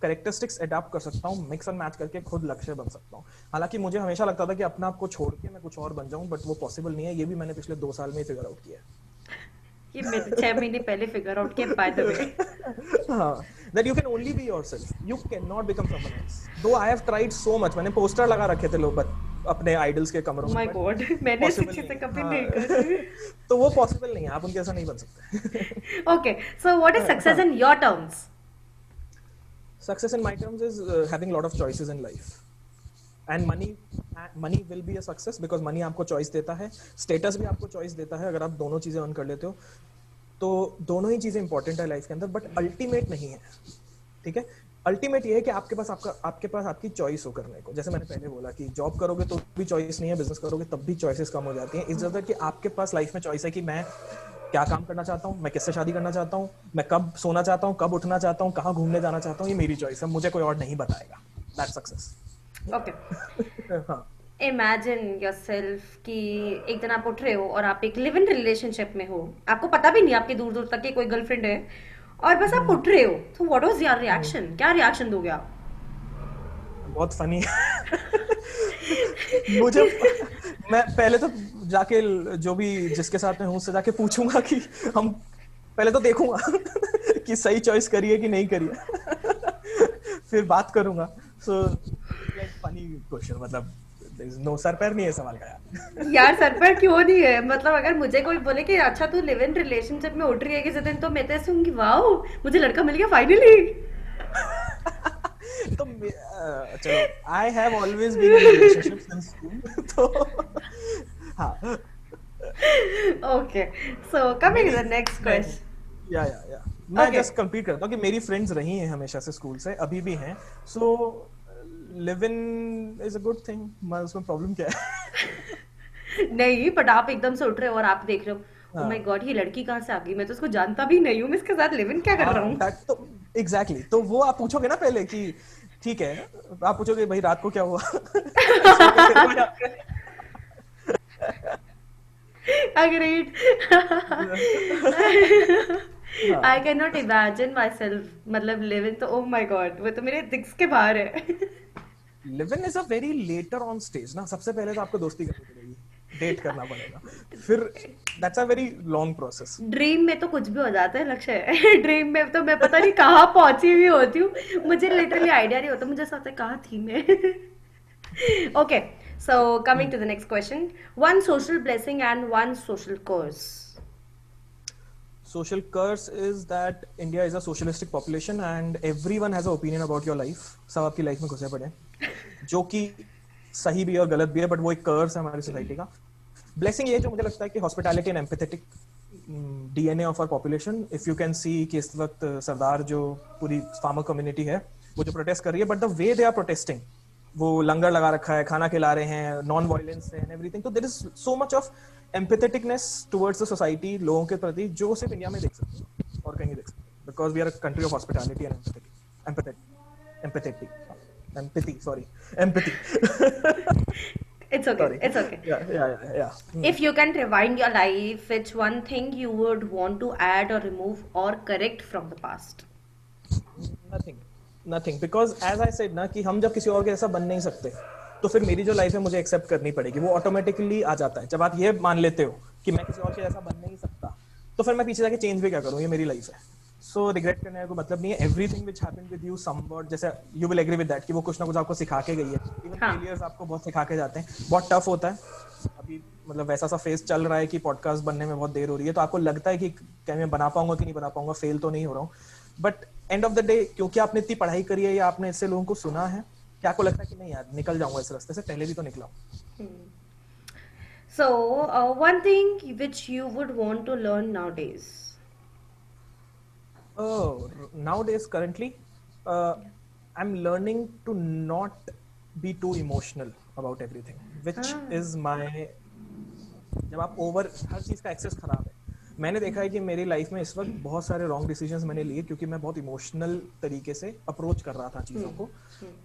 कैरेक्टरिस्टिक्स अडॉप्ट कर सकता हूँ, मिक्स एंड मैच करके खुद लक्ष्य बन सकता हूँ। हालांकि मुझे हमेशा लगता था कि अपने आप को छोड़ के मैं कुछ और बन जाऊं, बट वो पॉसिबल नहीं है। ये भी मैंने पिछले 2 साल में ही फिगर आउट किया ये मैं 6 महीने पहले फिगर आउट किया, बाय द वे। है। हाँ, that you can only be yourself, you cannot become someone else. Though I have tried so much, मैंने पोस्टर लगा रखे थे लोग अपने आइडल्स के कमरों में। माय गॉड, मैंने ऐसी चीजें कभी नहीं करी। तो वो पॉसिबल नहीं है, आप उनके जैसा नहीं बन सकते। Okay, so what is success in your terms? Success in my terms is having a lot of choices in life. And money will be a success because money आपको choice देता है, status भी आपको choice देता है। अगर आप दोनों चीजें earn कर लेते हो तो दोनों ही चीजें important है लाइफ के अंदर, बट अल्टीमेट नहीं है। ठीक है, अल्टीमेट ये है कि आपके पास आपकी चॉइस हो करने को। जैसे मैंने पहले बोला कि जॉब करोगे तो भी चॉइस नहीं है, बिजनेस करोगे तब भी चॉइसेस कम हो जाती हैं। इस वजह कि आपके पास लाइफ में चॉइस है कि मैं क्या काम करना चाहता हूँ, मैं किससे शादी करना चाहता हूँ, मैं कब सोना चाहता हूँ, कब उठना चाहता हूँ, कहाँ घूमने जाना चाहता हूँ, ये मेरी चॉइस है, मुझे कोई और नहीं बताएगा। That's success. ओके, हाँ, इमेजिन योरसेल्फ कि एक दिन आप उठ रहे हो और आप एक लिव इन रिलेशनशिप में हो, आपको पता भी नहीं आपके दूर दूर तक की कोई गर्लफ्रेंड है, और बस आप उठ रहे हो, तो व्हाट वाज योर रिएक्शन? क्या रिएक्शन दोगे आप? बहुत फनी। मुझे, मैं पहले तो जाके जो भी जिसके साथ मैं हूँ उससे जाके पूछूंगा कि हम, पहले तो देखूंगा कि सही चॉइस करी है कि नहीं करी है, फिर बात करूंगा। सो फनी क्वेश्चन, मतलब नो, सर पैर नहीं है सवाल का यार। यार सर पर क्यों नहीं है? मतलब अगर मुझे कोई बोले कि अच्छा तू लिव इन रिलेशनशिप में उठ रही है किसी दिन, तो मैं तो ऐसे होंगी, वाओ मुझे लड़का मिल गया फाइनली। तो चलो, I have always been in relationship since school, तो हाँ। ओके, सो कमिंग मेरी टू द नेक्स्ट क्वेश्चन। या मैं ओके, जस्ट कंप्लीट करता हूँ कि मेरी फ्रेंड्स रही हैं हमेशा से, स्कूल से, अभी भी हैं। So live in is a good thing, उसमें प्रॉब्लम क्या है? नहीं बट आप एकदम से उठ रहे हो और आप देख रहे हो, ओ माय हाँ गॉड ये लड़की कहाँ से आ गई, मैं तो उसको जानता भी नहीं हूँ, मैं इसके साथ लिव इन क्या कर रहा हाँ, हूँ? दैट तो एग्जैक्टली, तो वो आप पूछोगे ना पहले कि ठीक है, आप पूछोगे भाई रात को क्या हुआ, सो के फिर हो जाते हैं। अग्रीड। आई हाँ, can not imagine my self, मतलब लिव इन तो ओ माय गॉड वो तो मेरे दिक्स के बाहर है। Live in is a very later on stage ना। सबसे पहले तो आपको दोस्ती करनी पड़ेगी, डेट करना पड़ेगा, फिर that's a very long process. Dream में तो कुछ भी हो जाता है लक्ष्य। ड्रीम में तो मैं पता नहीं कहाँ पहुंची हुई होती हूँ, मुझे लिटरली आइडिया नहीं होता, मुझे ऐसा होता है कहाँ थी मैं। Okay, so coming to the next question, one social blessing and one social curse. Social curse is that India is a socialistic population and everyone has an opinion about your life. सब आपकी life में घुसे पड़े हैं, जो कि सही भी है और गलत भी है, बट वो एक कर्स है हमारी सोसाइटी का। ब्लेसिंग ये जो मुझे लगता है कि hospitality and empathetic DNA of our population. If you can see कि इस वक्त सरदार, जो पूरी फार्मर कम्युनिटी है, वो जो प्रोटेस्ट कर रही है, but the way they are protesting, वो लंगर लगा रखा है, खाना खिला रहे हैं, नॉन वायलेंस है एंड एवरीथिंग। तो there is so much of empatheticness towards the society, लोगों के प्रति, जो सिर्फ इंडिया में देख सकते हो और कहीं नहीं देख सकते, because we are a country of hospitality and empathy, sorry, empathy. It's okay, Sorry. it's okay. Yeah. If you can rewind your life, which one thing you would want to add or remove or correct from the past? Nothing, because as I said ना कि हम जब किसी और के जैसा बन नहीं सकते, तो फिर मेरी जो लाइफ है मुझे एक्सेप्ट करनी पड़ेगी, वो ऑटोमेटिकली आ जाता है। जब आप ये मान लेते हो कि मैं किसी और के जैसा बन नहीं सकता, तो फिर मैं पीछे जाके चेंज भी क्या करूँ, ये मेरी लाइफ है। सो रिग्रेट करने का कोई मतलब नहीं है। Everything which happened with you somewhat, जैसे you will agree with that कि वो कुछ ना कुछ आपको सिखा के गई है। इवन हाँ, फेलियर्स आपको बहुत सिखा के जाते हैं, बहुत टफ होता है। अभी मतलब वैसा सा फेज चल रहा है कि पॉडकास्ट बनने में बहुत देर हो रही है, तो आपको लगता है कि क्या मैं बना पाऊंगा कि नहीं बना पाऊंगा, फेल तो नहीं हो रहा हूँ, but end of the day क्योंकि आपने इतनी पढ़ाई करी है या आपने इससे लोगों को सुना है, क्या आपको लगता है कि नहीं यार निकल जाऊंगा इस रास्ते से, पहले भी तो निकला हूँ। So, one thing which you would want to learn nowadays. Oh, nowadays, currently, I'm learning to not be too emotional about everything, which हाँ. is my. जब आप ओवर हर चीज़ का एक्सेस खराब है, मैंने देखा है कि मेरी लाइफ में इस वक्त बहुत सारे रॉन्ग डिसीजंस मैंने लिए क्योंकि मैं बहुत इमोशनल तरीके से अप्रोच कर रहा था चीज़ों को,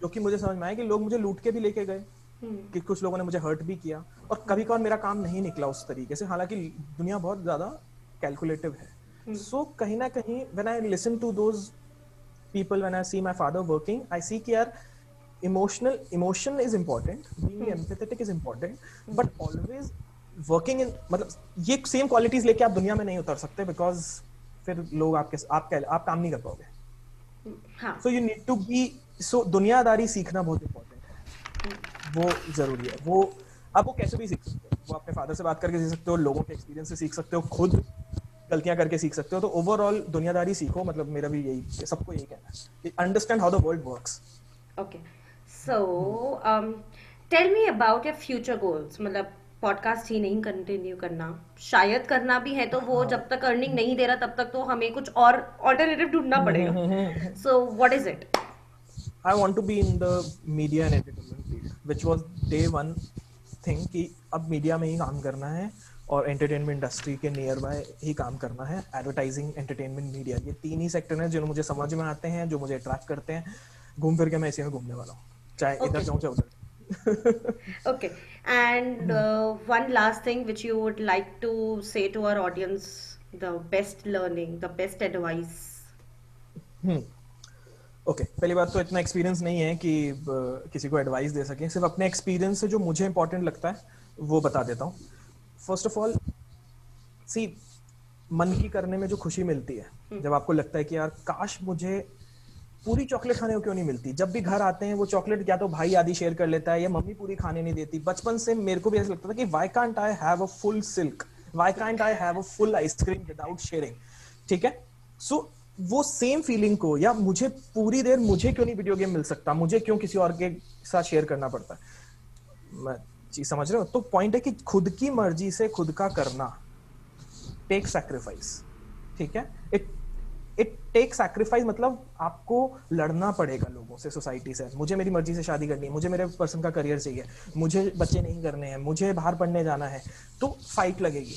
जो कि मुझे समझ में आया कि लोग मुझे लूट के भी लेके गए, कि कुछ लोगों ने मुझे हर्ट भी किया, और कभी कभार मेरा काम नहीं निकला उस तरीके से, हालांकि दुनिया बहुत ज़्यादा कैलकुलेटिव है। सो कहीं ना कहीं when I listen to those people, when I see my father working, I see कि यार emotion is important, being empathetic is important, but always working in, मतलब ये सेम क्वालिटीज लेके आप दुनिया में नहीं उतर सकते, बिकॉज फिर लोग आप काम नहीं कर पाओगे। हाँ. So you need to be, so दुनियादारी सीखना बहुत इंपॉर्टेंट है, वो जरूरी है। वो आप वो कैसे भी सीख सकते हो, वो अपने फादर से बात करके सीख सकते हो, लोगों के एक्सपीरियंस से सीख सकते हो, खुद गलतियां करके सीख सकते हो, तो ओवरऑल दुनियादारी सीखो, मतलब मेरा भी यही, सबको यही कहना है, understand how the world works. Okay. So, tell me about your future goals. मतलब पॉडकास्ट ही नहीं कंटिन्यू करना, शायद करना भी है तो वो जब तक अर्निंग नहीं दे रहा तब तक तो हमें कुछ और ऑल्टरनेटिव ढूंढना पड़ेगा. So, what is it? I want to be in the media and entertainment field, which was day one thing कि अब मीडिया में ही काम करना है और एंटरटेनमेंट इंडस्ट्री के नियर बाय ही काम करना है। एडवर्टाइजिंग, एंटरटेनमेंट, मीडिया, ये तीन ही सेक्टर हैं जो मुझे समझ में आते हैं, जो मुझे अट्रैक्ट करते हैं। घूम फिर के मैं इसी में घूमने वाला हूँ, चाहे इधर जाऊँ चाहे उधर। Okay. And one last thing which you would like to say to our audience, the best learning, the best advice. Okay, पहली बात तो इतना एक्सपीरियंस नहीं है कि किसी को एडवाइस दे सकें, सिर्फ अपने एक्सपीरियंस से जो मुझे इंपॉर्टेंट लगता है वो बता देता हूँ। फर्स्ट ऑफ ऑल, सी, मन की करने में जो खुशी मिलती है, जब आपको लगता है कि यार काश मुझे पूरी चॉकलेट खाने को क्यों नहीं मिलती, जब भी घर आते हैं वो चॉकलेट या तो भाई आधी शेयर कर लेता है या मम्मी पूरी खाने नहीं देती। बचपन से मेरे को भी ऐसा लगता था कि why can't I have a full silk, why can't I have a full ice cream without sharing, ठीक है। सो वो सेम फीलिंग को, या मुझे पूरी देर मुझे क्यों नहीं वीडियो गेम मिल सकता, मुझे क्यों किसी और के साथ शेयर करना पड़ता है, चीज समझ रहे हो? तो पॉइंट है कि खुद की मर्जी से खुद का करना टेक सैक्रिफाइस, ठीक है। इट टेक सैक्रिफाइस, मतलब आपको लड़ना पड़ेगा लोगों से, सोसाइटी से। मुझे मेरी मर्जी से शादी करनी है, मुझे मेरे पर्सन का करियर चाहिए, मुझे बच्चे नहीं करने हैं, मुझे बाहर पढ़ने जाना है, तो फाइट लगेगी,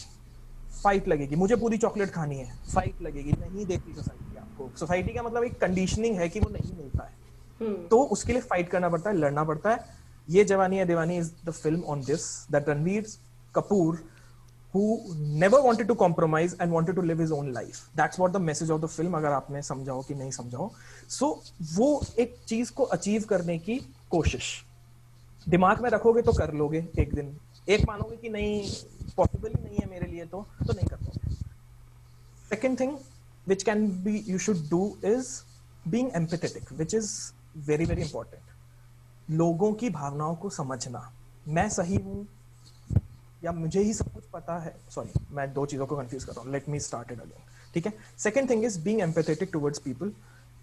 फाइट लगेगी। मुझे पूरी चॉकलेट खानी है, फाइट लगेगी, नहीं देती सोसाइटी आपको। सोसाइटी का मतलब एक कंडीशनिंग है कि वो नहीं मिलता है, तो उसके लिए फाइट करना पड़ता है, लड़ना पड़ता है। Yeh Jawaani Hai Deewani is the film on this, that Ranbir Kapoor who never wanted to compromise and wanted to live his own life. That's what the message of the film, अगर आपने समझा हो कि नहीं समझा हो। So वो एक चीज को अचीव करने की कोशिश दिमाग में रखोगे तो कर लोगे एक दिन, एक मानोगे कि नहीं पॉसिबल ही नहीं है मेरे लिए, तो नहीं कर पाओगे। Second thing which can be you should do is being empathetic, which is very very important. लोगों की भावनाओं को समझना, मैं सही हूँ या मुझे ही सब कुछ पता है, सॉरी मैं दो चीजों को कंफ्यूज कर रहा हूँ, let me start it again, ठीक है। Second thing is being empathetic towards people.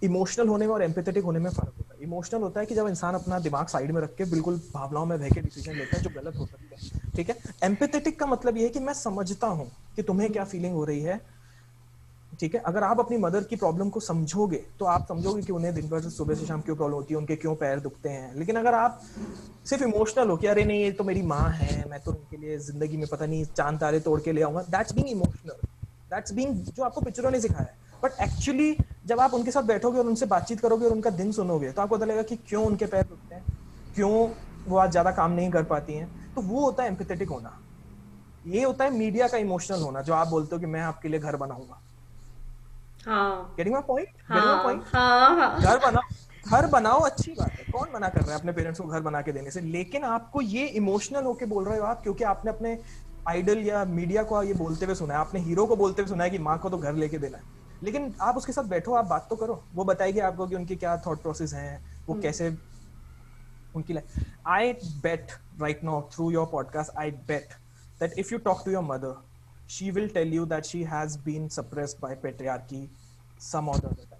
Emotional होने में और एम्पैथेटिक होने में फर्क होता है। इमोशनल होता है कि जब इंसान अपना दिमाग साइड में रख के बिल्कुल भावनाओं में बह के डिसीजन लेता है जो गलत हो सकता है, ठीक है। एम्पैथेटिक का मतलब ये है कि मैं समझता हूँ कि तुम्हें क्या फीलिंग हो रही है, ठीक है। अगर आप अपनी मदर की प्रॉब्लम को समझोगे तो आप समझोगे कि उन्हें दिन भर सुबह से शाम क्यों प्रॉब्लम होती है, उनके क्यों पैर दुखते हैं। लेकिन अगर आप सिर्फ इमोशनल हो कि अरे नहीं ये तो मेरी माँ है, मैं तो उनके लिए जिंदगी में पता नहीं चांद तारे तोड़ के ले आऊंगा, that's being emotional, that's being जो आपको पिक्चरों ने सिखाया है। बट एक्चुअली जब आप उनके साथ बैठोगे और उनसे बातचीत करोगे और उनका दिन सुनोगे तो आपको पता लगेगा कि क्यों उनके पैर दुखते हैं, क्यों वो आज ज्यादा काम नहीं कर पाती हैं। तो वो होता है एम्पैथेटिक होना। ये होता है मीडिया का इमोशनल होना, जो आप बोलते हो कि मैं आपके लिए घर बनाऊंगा। हाँ, गेटिंग माय पॉइंट? हाँ. घर बनाओ, अच्छी बात है, कौन मना कर रहा है अपने पेरेंट्स को घर बना के देने से। लेकिन आपको ये इमोशनल होके बोल रहे हो आप, क्योंकि आपने अपने आइडल या मीडिया को ये बोलते हुए सुना है, आपने हीरो को बोलते हुए सुना है कि माँ को तो घर लेके देना है। लेकिन आप उसके साथ बैठो, आप बात तो करो, वो बताएगी आपको कि उनकी क्या थॉट प्रोसेस है, वो कैसे उनकी life. I bet right now through your podcast, I bet that if you talk to your mother, she will tell you that she has been suppressed by patriarchy some or the other time.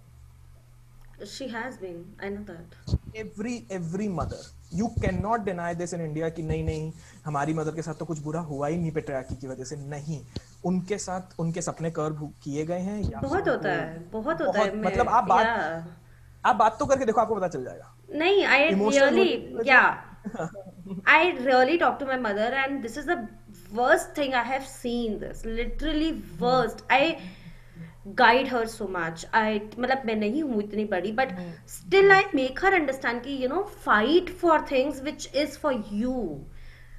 She has been, I know that. Every mother, you cannot deny this in India कि नहीं नहीं हमारी mother के साथ तो कुछ बुरा हुआ ही नहीं पेट्रियार्की की वजह से, नहीं, उनके साथ उनके सपने कर्व किए गए हैं या बहुत होता है, बहुत होता है। मतलब आप बात तो करके देखो, आपको पता चल जाएगा। नहीं, I इमोशनल really, होने की वजह yeah, I really talk to my mother and this is the worst thing I have seen, this literally worst. I guide her so much. I मतलब मैं नहीं हूँ इतनी बड़ी, but still I make her understand कि you know fight for things which is for you.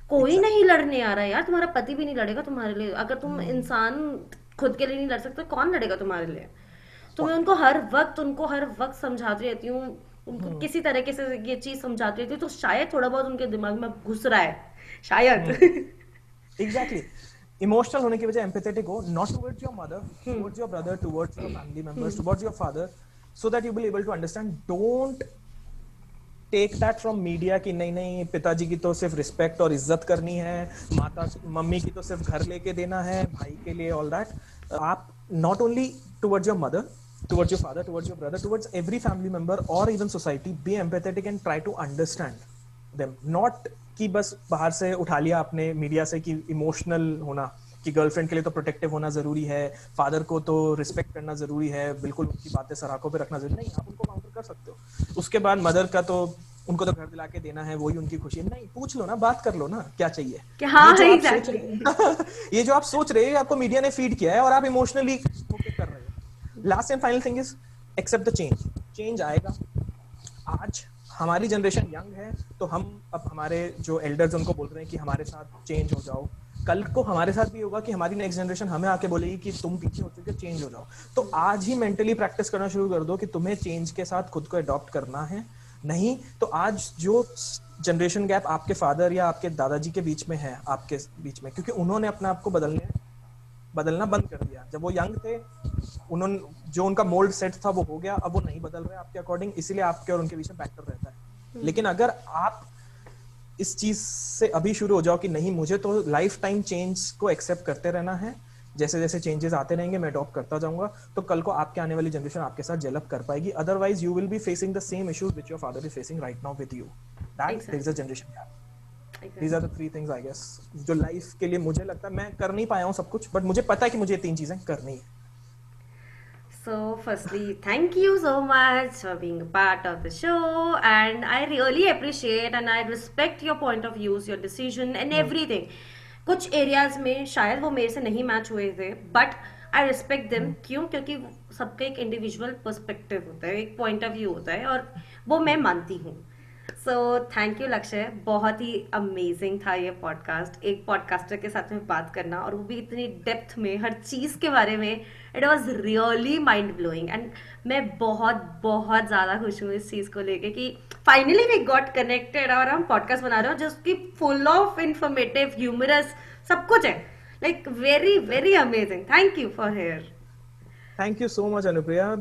कोई नहीं लड़ने आ रहा है यार, तुम्हारा पति भी नहीं लड़ेगा तुम्हारे लिए। अगर तुम इंसान खुद के लिए नहीं लड़ सकते, कौन लड़ेगा तुम्हारे लिए? तो मैं उनको हर वक्त समझाती रहती हूँ, उनको किसी तरीके से ये चीज समझाती रहती हूँ, तो शायद थोड़ा बहुत उनके दिमाग में घुस रहा है, शायद। एग्जैक्टली इमोशनल होने की बजाय एम्पैथेटिक हो, not towards your mother, towards your brother, towards your family members, towards your father, so that you will able to understand. Don't take that from media कि नहीं नहीं पिताजी की तो सिर्फ रिस्पेक्ट और इज्जत करनी है, मम्मी की तो सिर्फ घर लेके देना है, भाई के लिए ऑल दैट। आप not only towards your mother, towards your father, towards your brother, towards every family member or even society, be empathetic and try to understand them. Not कि बस बाहर से उठा लिया आपने मीडिया से कि इमोशनल होना, कि गर्लफ्रेंड के लिए तो प्रोटेक्टिव होना जरूरी है, फादर को तो रिस्पेक्ट करना जरूरी है, बिल्कुल उनकी बातें सराखों पे रखना जरूरी नहीं, आप उनको काउंटर कर सकते हो। उसके बाद मदर का तो उनको तो घर दिला के देना है, वही उनकी खुशी है, नहीं, पूछ लो ना, बात कर लो ना, क्या चाहिए। ये जो आप सोच रहे हैं आपको मीडिया ने फीड किया है और आप इमोशनली कर रहे हो। Last and final thing is accept the change. Change आएगा। आज हमारी जनरेशन यंग है तो हम अब हमारे जो एल्डर्स उनको बोल रहे हैं कि हमारे साथ चेंज हो जाओ, कल को हमारे साथ भी होगा कि हमारी नेक्स्ट जनरेशन हमें आके बोलेगी कि तुम पीछे हो चुके, चेंज हो जाओ। तो आज ही मेंटली प्रैक्टिस करना शुरू कर दो कि तुम्हें चेंज के साथ खुद को अडॉप्ट करना है। नहीं तो आज जो जनरेशन गैप आपके फादर या आपके दादाजी के बीच में है, आपके बीच में, क्योंकि उन्होंने अपने आप को बदलना बंद कर दिया। जब वो यंग थे उन्होंने जो उनका मोल्ड सेट था वो हो गया, अब वो नहीं बदल रहे आपके अकॉर्डिंग, इसीलिए आपके और उनके बीच में बैटर रहता है। लेकिन अगर आप इस चीज से अभी शुरू हो जाओ कि नहीं मुझे तो लाइफ टाइम चेंज को एक्सेप्ट करते रहना है, जैसे जैसे चेंजेस आते रहेंगे मैं अडॉप्ट करता जाऊंगा, तो कल को आपके आने वाली जनरेशन आपके साथ डेवलप कर पाएगी। Otherwise you will be facing the same issues which your father is facing right now with you. That there is a generation gap. These are the three things I guess जो life के लिए मुझे लगता है मैं कर नहीं पाया हूँ सब कुछ, बट मुझे पता है कि मुझे ये 3 चीजें करनी है। So firstly, thank you so much for being a part of the show, and I really appreciate and I respect your point of views, your decision and everything. कुछ एरियाज में शायद वो मेरे से नहीं मैच हुए थे, बट आई रिस्पेक्ट देम। क्यों? क्योंकि सबका एक इंडिविजुअल पर्सपेक्टिव होता है, एक पॉइंट ऑफ व्यू होता है, और वो मैं मानती हूँ। सो थैंक यू लक्ष्य, बहुत ही अमेजिंग था ये पॉडकास्ट, एक पॉडकास्टर के साथ में बात करना, और वो भी इतनी डेप्थ में हर चीज़ के बारे में। It was really mind blowing and मैं बहुत बहुत ज़्यादा खुश हूँ इस चीज़ को लेके कि फाइनली वी गॉट कनेक्टेड और हम पॉडकास्ट बना रहे हो जिसकी फुल ऑफ इंफॉर्मेटिव, ह्यूमरस, सब कुछ है। Like very very amazing. Thank you for here. Thank you so much Anupriya,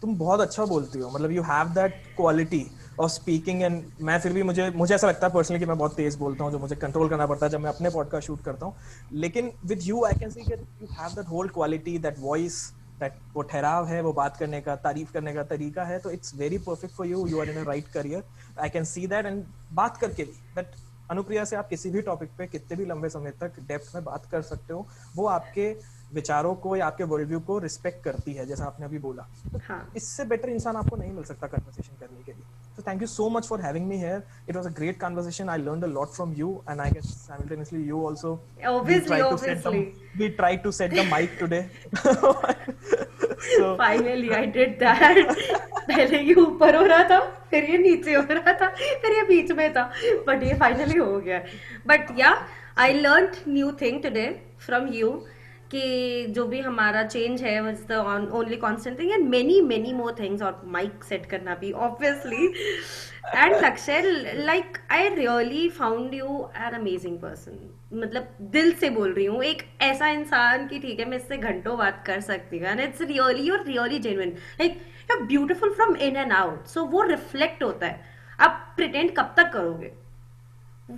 तुम बहुत अच्छा बोलती हो, मतलब you have that quality of speaking. And मैं फिर भी मुझे ऐसा लगता है पर्सनली कि मैं बहुत तेज बोलता हूँ, जो मुझे कंट्रोल करना पड़ता है जब मैं अपने पॉडकास्ट शूट करता हूँ। लेकिन with you I can see that you have that whole quality, that voice, that वो ठहराव है, वो बात करने का, तारीफ करने का तरीका है, तो it's very perfect for you. You are in a right career, I can see that. And बात करके भी दैट अनुप्रिया से आप किसी भी टॉपिक पे कितने भी लंबे समय तक डेप्थ में बात कर सकते हो, वो आपके विचारों को या आपके वर्ल्ड व्यू को रिस्पेक्ट करती है, जैसा आपने अभी बोला। हाँ। इससे बेटर इंसान आपको नहीं मिल सकता कन्वर्सेशन करने के लिए। So thank you so much for having me here. It was a great conversation. I learned a lot from you, and I guess simultaneously you also. Obviously. We tried to set the mic today. So finally I did that. पहले ये ऊपर हो रहा था, फिर ये नीचे हो रहा था, फिर ये बीच में था, but ये finally हो गया। But yeah, I learned new thing today from you. कि जो भी हमारा चेंज है was the only constant thing, and many more things, और माइक सेट करना भी ऑब्वियसली। एंड लक्ष्य, like I really found you an amazing person, मतलब दिल से बोल रही हूँ, एक ऐसा इंसान कि ठीक है मैं इससे घंटों बात कर सकती हूँ, एंड इट्स रियली और really genuine, like you are beautiful from in and out. So वो रिफ्लेक्ट होता है। आप प्रिटेंड कब तक करोगे?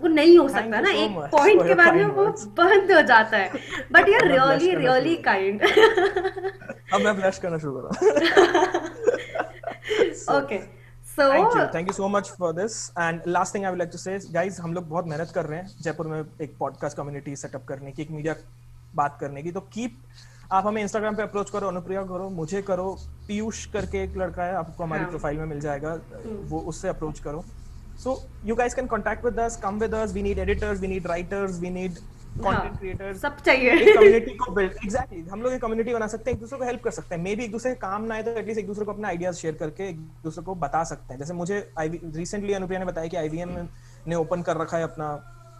वो नहीं हो थैंक सकता यू ना, सो एक मच पॉइंट फॉर के योर बाद में काइंड वो वर्ड्स। बंद हो जाता है, बट यू आर अब मैं ब्लश रियली करना शुरू रियली कर काइंड। अब मैं ब्लश करना शुरू कर रहा हूँ। So okay, so thank you so much for this. And last thing I would like to say, guys हम लोग बहुत मेहनत कर रहे हैं जयपुर में एक पॉडकास्ट कम्युनिटी सेटअप करने की, एक मीडिया बात करने की। तो कीप, आप हमें इंस्टाग्राम पे अप्रोच करो, अनुप्रिया करो, मुझे करो, पीयूष करके एक लड़का है, आपको हमारी हाँ। प्रोफाइल में मिल जाएगा, वो उससे अप्रोच करो। So you guys can contact with us, come with us, we need editors, we need writers, we need हाँ, कंटेंट क्रिएटर्स। सब चाहिए। एक कम्युनिटी को बिल्ड, एग्जैक्टली हम लोग एक कम्युनिटी बना सकते हैं, एक दूसरे को हेल्प कर सकते हैं। मे बी एक दूसरे के काम ना आए तो एटलीस्ट एक दूसरे को अपने आइडियाज शेयर करके एक दूसरे को बता सकते हैं। जैसे मुझे रिसेंटली अनुप्रिया ने बताया कि IVM ने ओपन कर रखा है अपना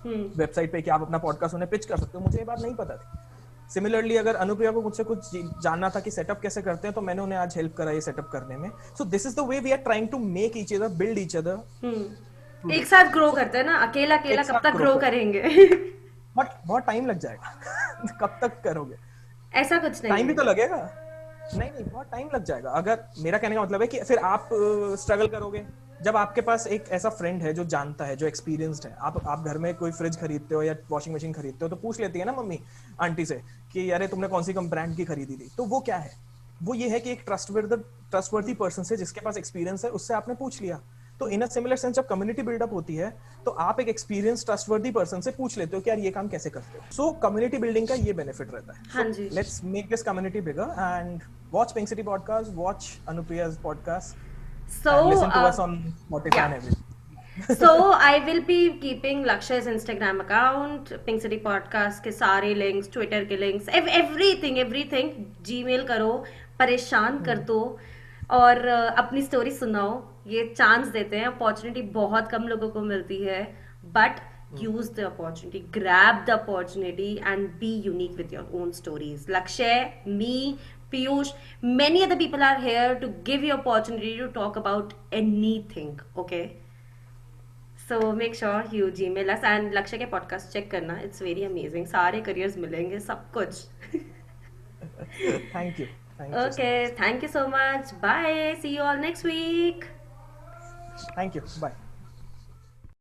वेबसाइट पे कि आप अपना पॉडकास्ट उन्हें पिच कर सकते हो, मुझे ये बात नहीं पता थी। सिमिलरली अगर अनुप्रिया को मुझसे कुछ जानना था कि सेटअप कैसे करते हैं, तो मैंने उन्हें आज हेल्प करा ये सेटअप करने में। So this is the way we are trying to make each other, build each other. एक साथ ग्रो करते हैं ना, अकेला अकेला एक कब साथ तक ग्रो ग्रो कर, करेंगे? बट बहुत टाइम लग जाएगा। कब तक करोगे? ऐसा कुछ नहीं टाइम भी है। तो लगेगा। नहीं नहीं, बहुत टाइम लग जाएगा। अगर, मेरा कहने का मतलब है कि फिर आप स्ट्रगल करोगे। जब आपके पास एक ऐसा फ्रेंड है जो जानता है, जो एक्सपीरियंस्ड है, आप घर में कोई फ्रिज खरीदते हो या वॉशिंग मशीन खरीदते हो तो पूछ लेती है ना मम्मी आंटी से कि अरे तुमने कौन सी ब्रांड की खरीदी थी। तो वो क्या है, वो ये है कि एक ट्रस्टवर्दी पर्सन से, जिसके पास एक्सपीरियंस है, उससे आपने पूछ लिया। तो इन अ सिमिलर सेंस जब कम्युनिटी बिल्डअप होती है तो आप एक एक्सपीरियंस ट्रस्टवर्दी पर्सन से पूछ लेते हो कि यार ये काम कैसे करते हो। सो कम्युनिटी बिल्डिंग का ये बेनिफिट रहता है। हाँ सो जी। Let's make this community bigger and watch Pink city podcast, watch Anupriya's podcast so and listen to us on Spotify या, and everything. so I will be keeping Lakshya's Instagram account, Pink City Podcast के सारे links, Twitter के links, everything everything. Gmail करो, परेशान कर दो, और अपनी स्टोरी सुनाओ। ये चांस देते हैं, अपॉर्चुनिटी बहुत कम लोगों को मिलती है, but use the opportunity, grab the opportunity and be unique with your own stories. Lakshay, me, Piyush, many other people are here to give you opportunity to talk about anything, okay? So make sure you Gmail us and लक्ष्य के podcast check करना, it's very amazing, सारे careers मिलेंगे, सब कुछ। Thank you. Thank you so Okay, much. thank you so much. Bye. See you all next week. Thank you. Bye.